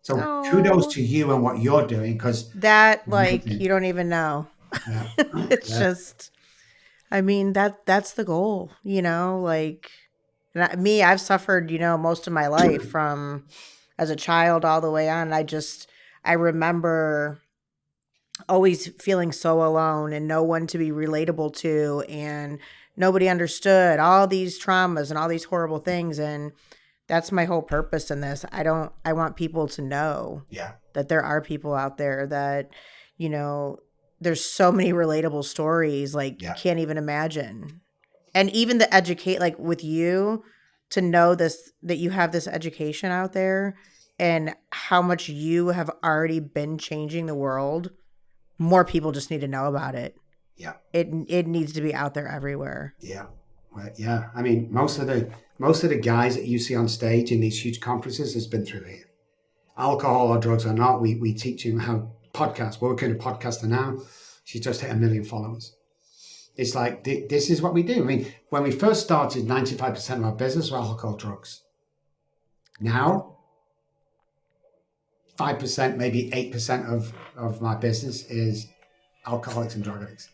So kudos to you and what you're doing, because that, like, you don't even know. Yeah. It's just, I mean, that's the goal, like me, I've suffered, most of my life from as a child all the way on. I remember always feeling so alone and no one to be relatable to, and nobody understood all these traumas and all these horrible things. And that's my whole purpose in this. I want people to know that there are people out there that, there's so many relatable stories, like you can't even imagine. And even the educate, like with you, to know this, that you have this education out there and how much you have already been changing the world. More people just need to know about it. Yeah. It needs to be out there everywhere. Yeah. Well, yeah. I mean, most of the guys that you see on stage in these huge conferences has been through here. Alcohol or drugs or not, we teach him how podcast. We're working a podcaster now. She's just hit 1 million followers. It's like, this is what we do. I mean, when we first started, 95% of our business were alcohol, drugs. Now, 5%, maybe 8% of my business is alcoholics and drug addicts.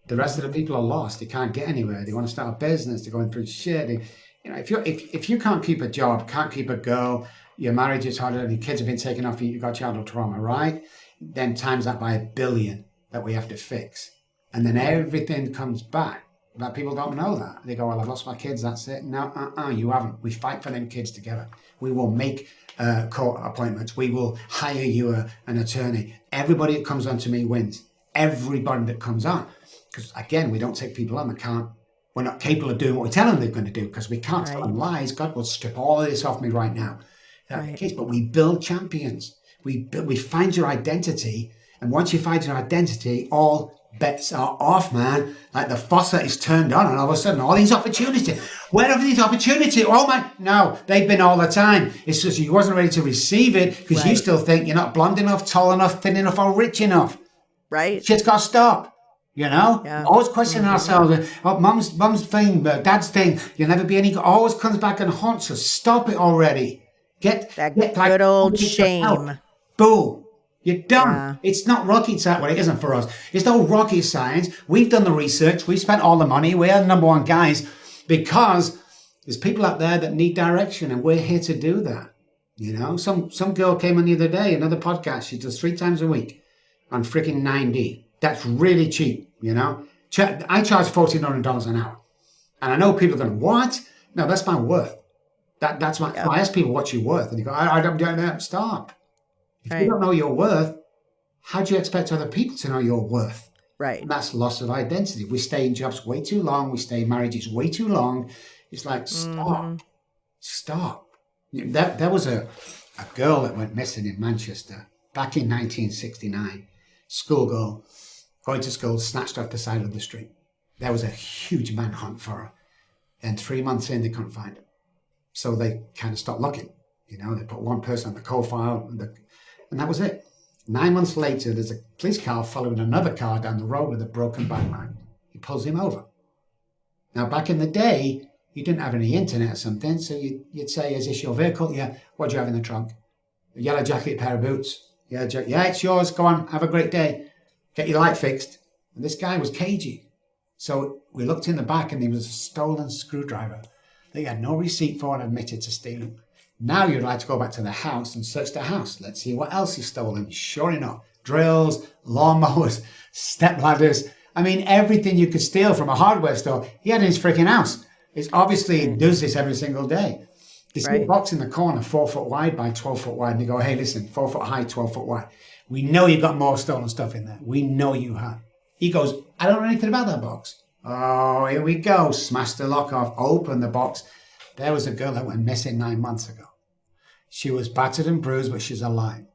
The rest of the people are lost. They can't get anywhere. They want to start a business. They're going through shit. If you can't keep a job, can't keep a girl, your marriage is harder, and your kids have been taken off you, you've got childhood trauma, right? Then times that by 1 billion that we have to fix. And then everything comes back. But people don't know that. They go, well, I've lost my kids, that's it. No, you haven't. We fight for them kids together. We will make court appointments. We will hire you an attorney. Everybody that comes on to me wins. Everybody that comes on. Because again, we don't take people on that we're not capable of doing what we tell them they're going to do, because we can't tell them lies. God will strip all of this off me right now. That's the case. But we build champions. We find your identity. And once you find your identity, all bets are off, man. Like the faucet is turned on, and all of a sudden, all these opportunities. Where are these opportunities? Oh my, no, they've been all the time. It's just you wasn't ready to receive it because you still think you're not blonde enough, tall enough, thin enough, or rich enough. Right. Shit's got to stop. Always questioning ourselves. Oh, mum's thing, dad's thing. You'll never be any. Always comes back and haunts us. Stop it already. Get good old shame. Boom. You're done. Yeah. It's not rocket science. Well, it isn't for us. It's no rocket science. We've done the research. We've spent all the money. We're the number one guys because there's people out there that need direction, and we're here to do that. Some girl came on the other day, another podcast. She does 3 times a week on freaking 9D. That's really cheap, I charge $1,400 an hour. And I know people are going, what? No, that's my worth. That's my, I ask people, what's your worth? And you go, I don't, stop. If you don't know your worth, how do you expect other people to know your worth? Right. And that's loss of identity. We stay in jobs way too long. We stay in marriages way too long. It's like, stop. There was a girl that went missing in Manchester back in 1969. Schoolgirl, going to school, snatched off the side of the street. There was a huge manhunt for her. And 3 months in, they couldn't find her. So they kind of stopped looking. They put one person on the call file, and that was it. 9 months later, there's a police car following another car down the road with a broken backlight. He pulls him over. Now, back in the day, you didn't have any internet or something, so you'd say, is this your vehicle? Yeah. What do you have in the trunk? A yellow jacket, a pair of boots. Yeah, Jack. Yeah, it's yours. Go on, have a great day. Get your light fixed. And this guy was cagey. So we looked in the back and he was a stolen screwdriver that he had no receipt for and admitted to stealing. Now you'd like to go back to the house and search the house. Let's see what else he's stolen. Sure enough, drills, lawnmowers, step ladders. I mean, everything you could steal from a hardware store, he had in his freaking house. It's obviously he does this every single day. You see a box in the corner, 4 foot wide by 12 foot wide, and you go, hey, listen, 4 foot high, 12 foot wide. We know you've got more stolen stuff in there. We know you have. He goes, I don't know anything about that box. Oh, here we go. Smash the lock off, open the box. There was a girl that went missing 9 months ago. She was battered and bruised, but she's alive.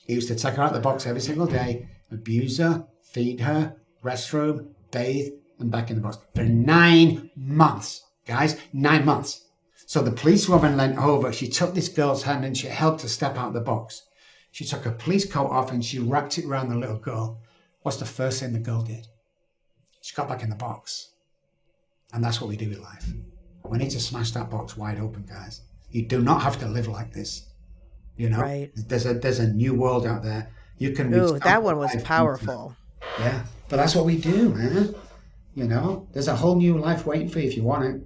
He used to take her out of the box every single day, abuse her, feed her, restroom, bathe, and back in the box. For 9 months, guys, 9 months. So the policewoman leant over. She took this girl's hand and she helped her step out of the box. She took her police coat off and she wrapped it around the little girl. What's the first thing the girl did? She got back in the box. And that's what we do with life. We need to smash that box wide open, guys. You do not have to live like this. You know, Right. There's a new world out there. You can. Ooh, that one was powerful. Yeah, but that's what we do, man. You know, there's a whole new life waiting for you if you want it.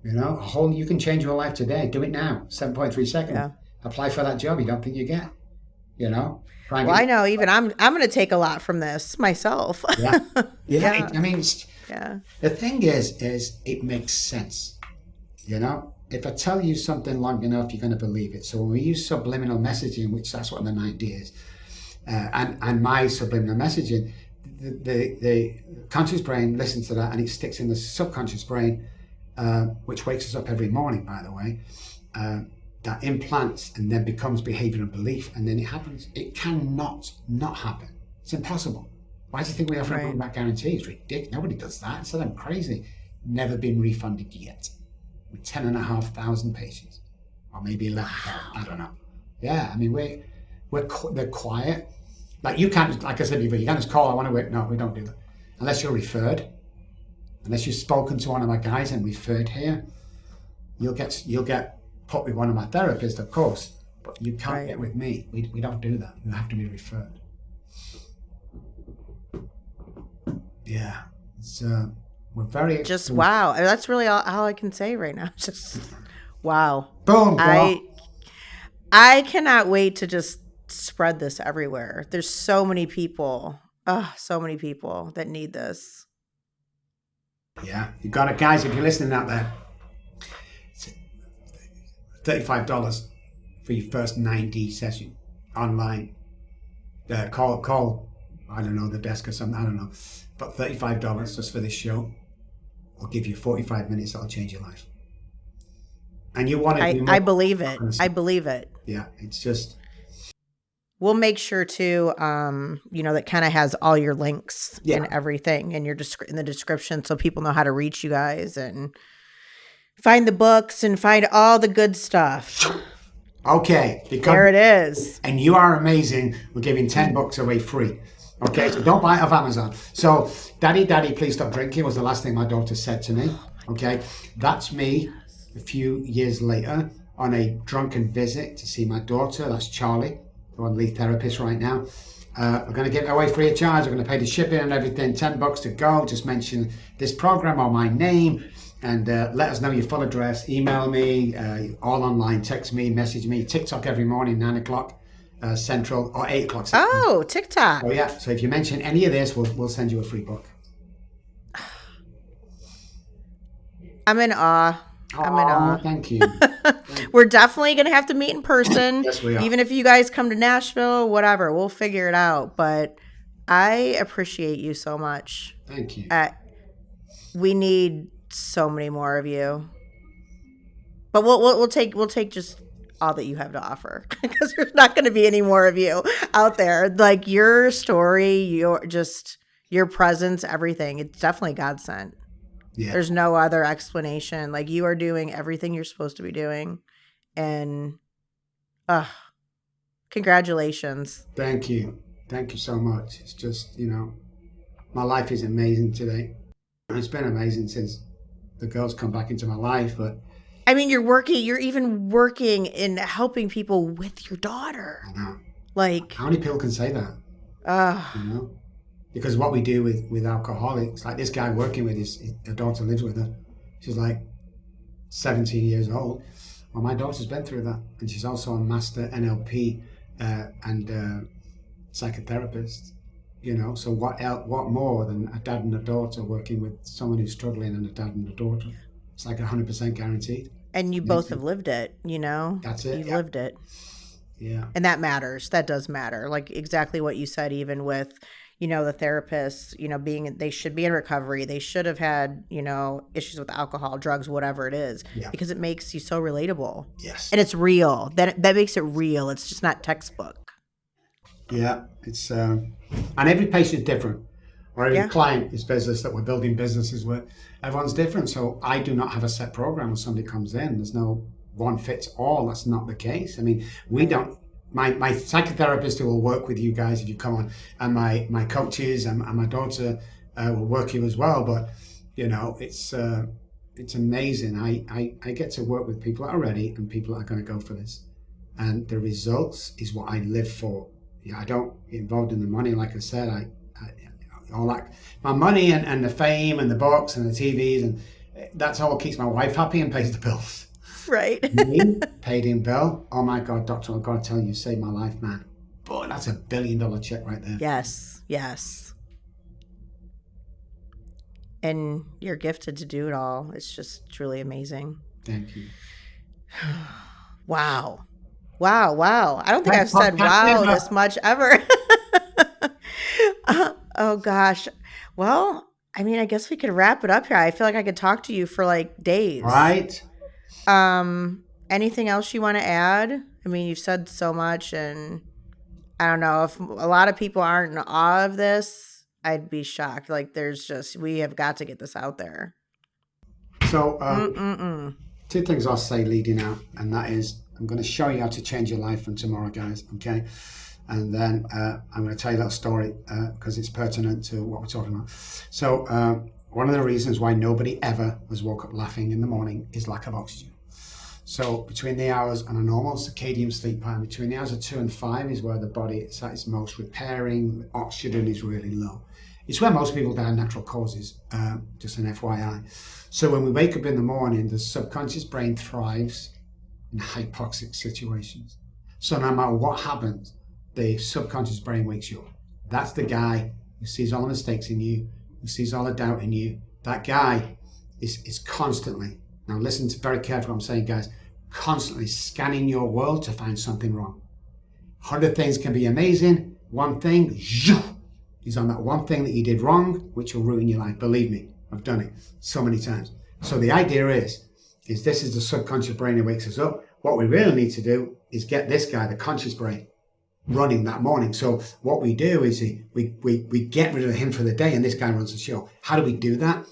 You know, you can change your life today. Do it now. 7.3 seconds. Yeah. Apply for that job you don't think you get. You know. Well, I know. Even I'm going to take a lot from this myself. Yeah. Yeah. I mean, Yeah. the thing is it makes sense. You know, if I tell you something long enough, you're going to believe it. So when we use subliminal messaging, which that's what the 90 is, and my subliminal messaging, the conscious brain listens to that and it sticks in the subconscious brain, which wakes us up every morning, by the way, that implants and then becomes behavior and belief. And then it happens. It cannot not happen. It's impossible. Why do you think we offer money back guarantees? Ridiculous. Nobody does that. So I'm crazy. Never been refunded yet. With 10,500 patients, or maybe 11. I don't know. Yeah, I mean they're quiet. Like you can't, like I said before, you can't just call. I want to work. No, we don't do that unless you're referred. Unless you've spoken to one of my guys and referred here, you'll get put with one of my therapists, of course. But you can't get with me. We don't do that. You have to be referred. Yeah, it's we're very Just wow. That's really all I can say right now. Just wow. boom. I cannot wait to just spread this everywhere. There's so many people. So many people that need this. Yeah, you got it, guys. If you're listening out there, it's $35 for your first 90 session online. Call. I don't know, the desk or something. I don't know, but $35 just for this show. I'll give you 45 minutes. That'll change your life. And you want to? I believe it. I believe it. Yeah, it's just. We'll make sure to, that kind of has all your links and everything in in the description, so people know how to reach you guys and find the books and find all the good stuff. Okay, there it is. And you are amazing. We're giving 10 books away free. Okay, so don't buy it off Amazon. So, Daddy, please stop drinking was the last thing my daughter said to me. Okay, that's me a few years later on a drunken visit to see my daughter. That's Charlie, who I'm lead therapist right now. We're going to give it away free of charge. We're going to pay the shipping and everything. $10 to go. Just mention this program or my name and let us know your full address. Email me, all online. Text me, message me. TikTok every morning, 9 o'clock. Central or 8 o'clock Central. Oh, TikTok. Oh yeah. So if you mention any of this, we'll send you a free book. I'm in awe. Thank you. We're definitely gonna have to meet in person. Yes, we are. Even if you guys come to Nashville, whatever, we'll figure it out. But I appreciate you so much. Thank you. We need so many more of you. But we'll take just all that you have to offer, because there's not going to be any more of you out there. Like your story, your presence, everything. It's definitely God sent. Yeah. There's no other explanation. Like you are doing everything you're supposed to be doing, and congratulations. Thank you so much. It's just my life is amazing today. It's been amazing since the girls come back into my life, but. I mean, you're even working in helping people with your daughter. I know. Like, How many people can say that? uh, You know, because what we do with alcoholics, like this guy working with his daughter lives with her. She's like 17 years old. Well, my daughter's been through that, and she's also a master NLP and psychotherapist. You know, so what more than a dad and a daughter working with someone who's struggling and a dad and a daughter? It's like 100% guaranteed. and you both have Amazing. lived it, you know? That's it. You've Yeah. lived it. Yeah. And that matters. That does matter. Like exactly what you said, even with, the therapists, they should be in recovery. They should have had, issues with alcohol, drugs, whatever it is, Yeah. because it makes you so relatable. Yes. And it's real. That makes it real. It's just not textbook. Yeah. It's and every patient's different, or every Yeah. client is business that we're building businesses with. Everyone's different. So I do not have a set program when somebody comes in. There's no one fits all. That's not the case. I mean, we Right. don't. My psychotherapist who will work with you guys if you come on, and my coaches and my daughter will work you as well. But it's amazing. I get to work with people that are ready and people that are going to go for this, and the results is what I live for. Yeah, I don't get involved in the money. Like I said, I all that my money and the fame and the books and the TVs, and that's all keeps my wife happy and pays the bills. Right. Me, paid in bill. Oh my God, doctor, I've got to tell you, you saved my life, man. Boy, that's $1 billion check right there. Yes. Yes. And you're gifted to do it all. It's just truly amazing. Thank you. Wow. Wow. Wow. I don't think I've Best said podcast wow ever. this much ever. Oh gosh. Well, I mean, I guess we could wrap it up here. I feel like I could talk to you for like days. Right? Anything else you want to add? I mean, you've said so much, and I don't know if a lot of people aren't in awe of this. I'd be shocked. Like, we have got to get this out there. So, Mm-mm-mm. two things I'll say leading out, and that is I'm going to show you how to change your life from tomorrow, guys. Okay. And then I'm going to tell you that story because it's pertinent to what we're talking about. So one of the reasons why nobody ever has woke up laughing in the morning is lack of oxygen. So between the hours on a normal circadian sleep pattern, between the hours of 2 and 5 is where the body is at its most repairing. Oxygen is really low. It's where most people die of natural causes, just an FYI. So when we wake up in the morning, the subconscious brain thrives in hypoxic situations. So no matter what happens, the subconscious brain wakes you up. That's the guy who sees all the mistakes in you, who sees all the doubt in you. That guy is constantly, now listen to very carefully what I'm saying, guys, constantly scanning your world to find something wrong. 100 things can be amazing. One thing, he's on that one thing that you did wrong, which will ruin your life. Believe me, I've done it so many times. So the idea is this is the subconscious brain that wakes us up. What we really need to do is get this guy, the conscious brain, running that morning. So what we do is we get rid of him for the day and this guy runs the show. How do we do that?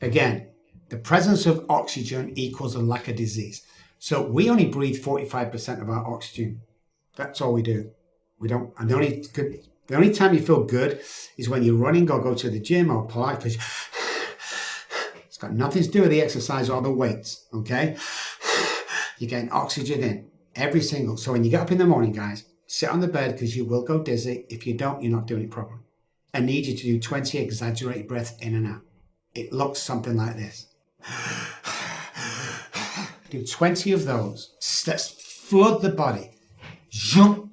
Again, the presence of oxygen equals a lack of disease. So we only breathe 45% of our oxygen. That's all we do. We don't, and the only time you feel good is when you're running or go to the gym or Pilates, because it's got nothing to do with the exercise or the weights, okay? You're getting oxygen in every single. So when you get up in the morning, guys, sit on the bed because you will go dizzy. If you don't, you're not doing it properly. I need you to do 20 exaggerated breaths in and out. It looks something like this. Do 20 of those. Let's flood the body. Jump.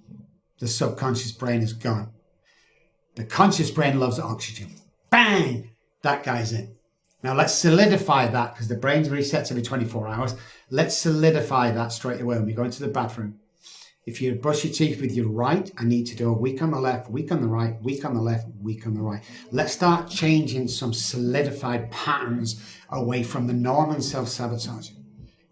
The subconscious brain is gone. The conscious brain loves oxygen. Bang! That guy's in. Now let's solidify that because the brain resets every 24 hours. Let's solidify that straight away when we go into the bathroom. If you brush your teeth with your right, I need to do a week on the left, week on the right, week on the left, week on the right. Let's start changing some solidified patterns away from the norm and self-sabotage.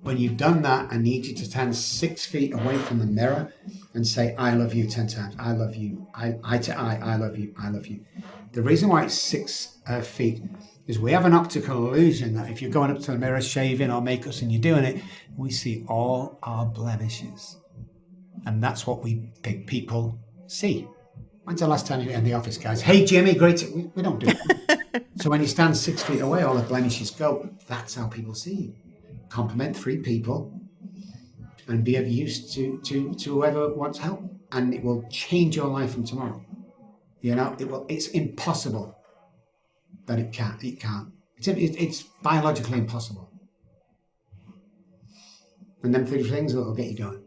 When you've done that, I need you to stand 6 feet away from the mirror and say, I love you 10 times. I love you. Eye to eye. I love you. I love you. The reason why it's 6 feet is we have an optical illusion that if you're going up to the mirror, shaving or makeup and you're doing it, we see all our blemishes. And that's what we think people see. When's the last time you were in the office, guys? Hey, Jimmy, great. We don't do that. So when you stand 6 feet away, all the blemishes go. That's how people see you. Compliment 3 people and be of use to whoever wants help. and it will change your life from tomorrow. You know, it will. It's impossible that it can't. It can't. It's biologically impossible. And them three things will get you going.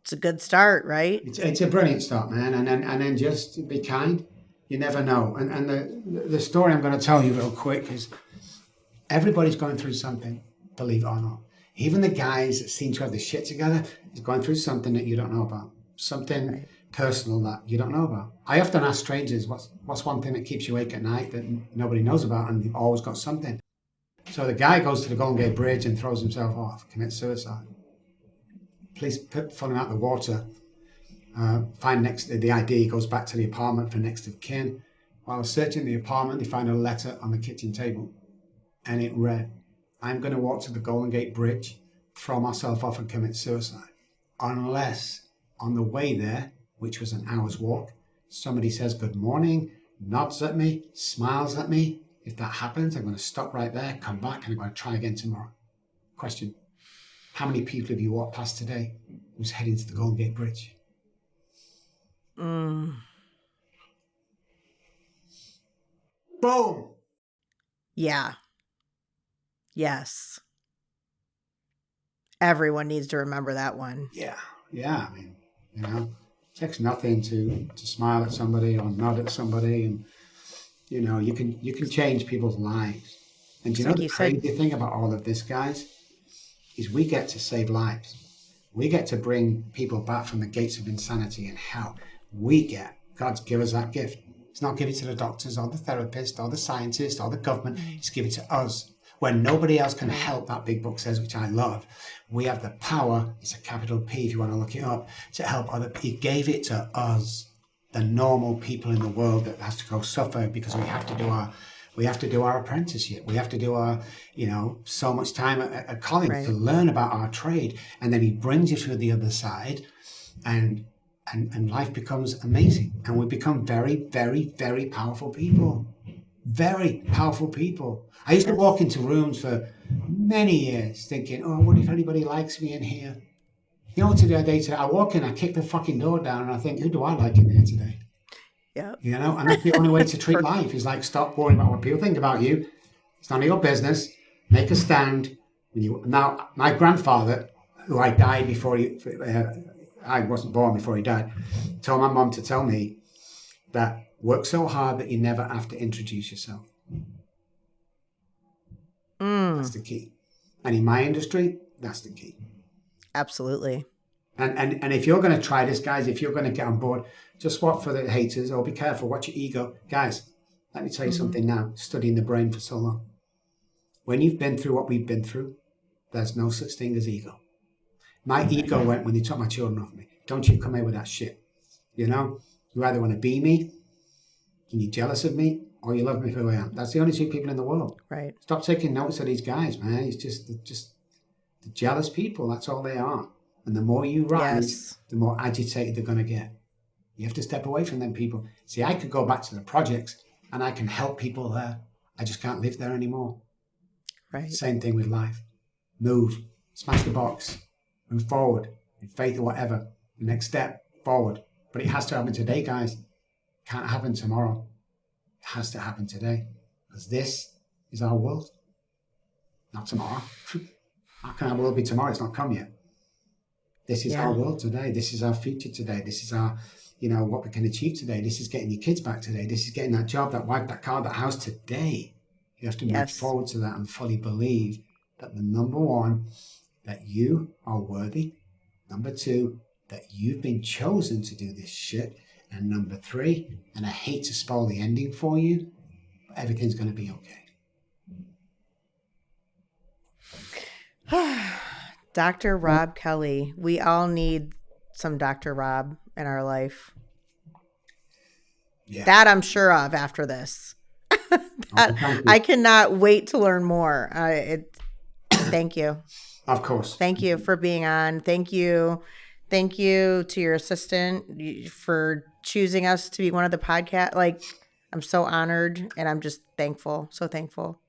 It's a good start, right? It's a brilliant start, man. And then just be kind. You never know. And the story I'm going to tell you real quick is everybody's going through something, believe it or not. Even the guys that seem to have the shit together is going through something that you don't know about. Something Right. personal that you don't know about. I often ask strangers, what's one thing that keeps you awake at night that nobody knows about, and they've always got something. So the guy goes to the Golden Gate Bridge and throws himself off, commits suicide. Police pull him out of the water, find next the ID, goes back to the apartment for next of kin. While searching the apartment, they find a letter on the kitchen table, and it read, "I'm going to walk to the Golden Gate Bridge, throw myself off and commit suicide, unless on the way there, which was an hour's walk, somebody says good morning, nods at me, smiles at me. If that happens, I'm going to stop right there, come back, and I'm going to try again tomorrow." Question: how many people have you walked past today who's heading to the Golden Gate Bridge? Mm. Boom! Yeah. Yes. Everyone needs to remember that one. Yeah. I mean, you know, it takes nothing to smile at somebody or nod at somebody, and you know, you can change people's lives. And do you know Like the you said, crazy thing about all of this, guys, is we get to save lives. We get to bring people back from the gates of insanity and hell. God's give us that gift. It's not given to the doctors or the therapist or the scientist or the government. It's given to us. When nobody else can help, that big book says, which I love, we have the power, it's a capital P if you want to look it up, to help other people. He gave it to us, the normal people in the world that has to go suffer because we have to do our apprenticeship. We have to do our, so much time at college Right. to learn about our trade. And then he brings you to the other side, and life becomes amazing. And we become very, very, very powerful people. Very powerful people. I used to walk into rooms for many years thinking, oh, what if anybody likes me in here? You know what today? I walk in, I kick the fucking door down, and I think, who do I like in here today? Yeah. You know, and that's the only way to treat life is like, stop worrying about what people think about you. It's none of your business. Make a stand. Now, my grandfather, who I died before I wasn't born before he died, told my mum to tell me that work so hard that you never have to introduce yourself. That's the key. And in my industry, that's the key. Absolutely. And if you're going to try this, guys, if you're going to get on board, just watch for the haters, or be careful, watch your ego. Guys, let me tell you something now, studying the brain for so long. When you've been through what we've been through, there's no such thing as ego. My ego went when they took my children off me. Don't you come here with that shit. You know, you either want to be me and you're jealous of me, or you love me for who I am. That's the only two people in the world. Right. Stop taking notice of these guys, man. It's just the jealous people. That's all they are. And the more you rise, the more agitated they're going to get. You have to step away from them people. See, I could go back to the projects and I can help people there. I just can't live there anymore. Right. Same thing with life. Move, smash the box, move forward, in faith or whatever. The next step, forward. But it has to happen today, guys. It can't happen tomorrow. It has to happen today. Because this is our world. Not tomorrow. How can our world be tomorrow? It's not come yet. This is our world today. This is our future today. This is our, what we can achieve today. This is getting your kids back today. This is getting that job, that wife, that car, that house today. You have to move forward to that and fully believe that the number one, that you are worthy. Number two, that you've been chosen to do this shit. And number three, and I hate to spoil the ending for you, but everything's going to be okay. Dr. Robb Kelly. We all need some Dr. Robb in our life. Yeah. That I'm sure of after this. I cannot wait to learn more. Thank you. Of course. Thank you for being on. Thank you. Thank you to your assistant for choosing us to be one of the podcast. Like, I'm so honored and I'm just thankful. So thankful.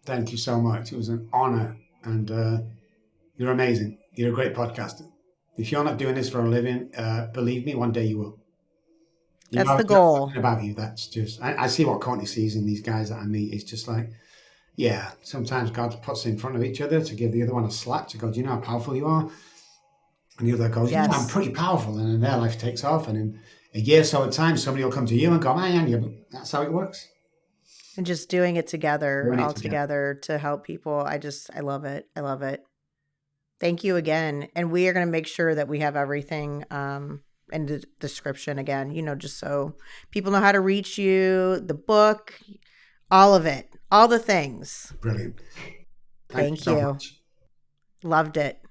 Thank you so much. It was an honor, and you're amazing. You're a great podcaster. If you're not doing this for a living, believe me, one day you will. That's the You know goal. something about you. That's just, I see what Courtney sees in these guys that I meet. It's just like, yeah, sometimes God puts in front of each other to give the other one a slap to go, do you know how powerful you are? And the other goes, yeah, I'm Yes. pretty powerful. And then their life takes off. And in a year or so at time, somebody will come to you and go, man, that's how it works. And just doing it together, Doing it all together. together to help people. I love it. I love it. Thank you again. And we are going to make sure that we have everything in the description again, just so people know how to reach you, the book, all of it, all the things. Brilliant. Thank you Thank so you. much. Loved it.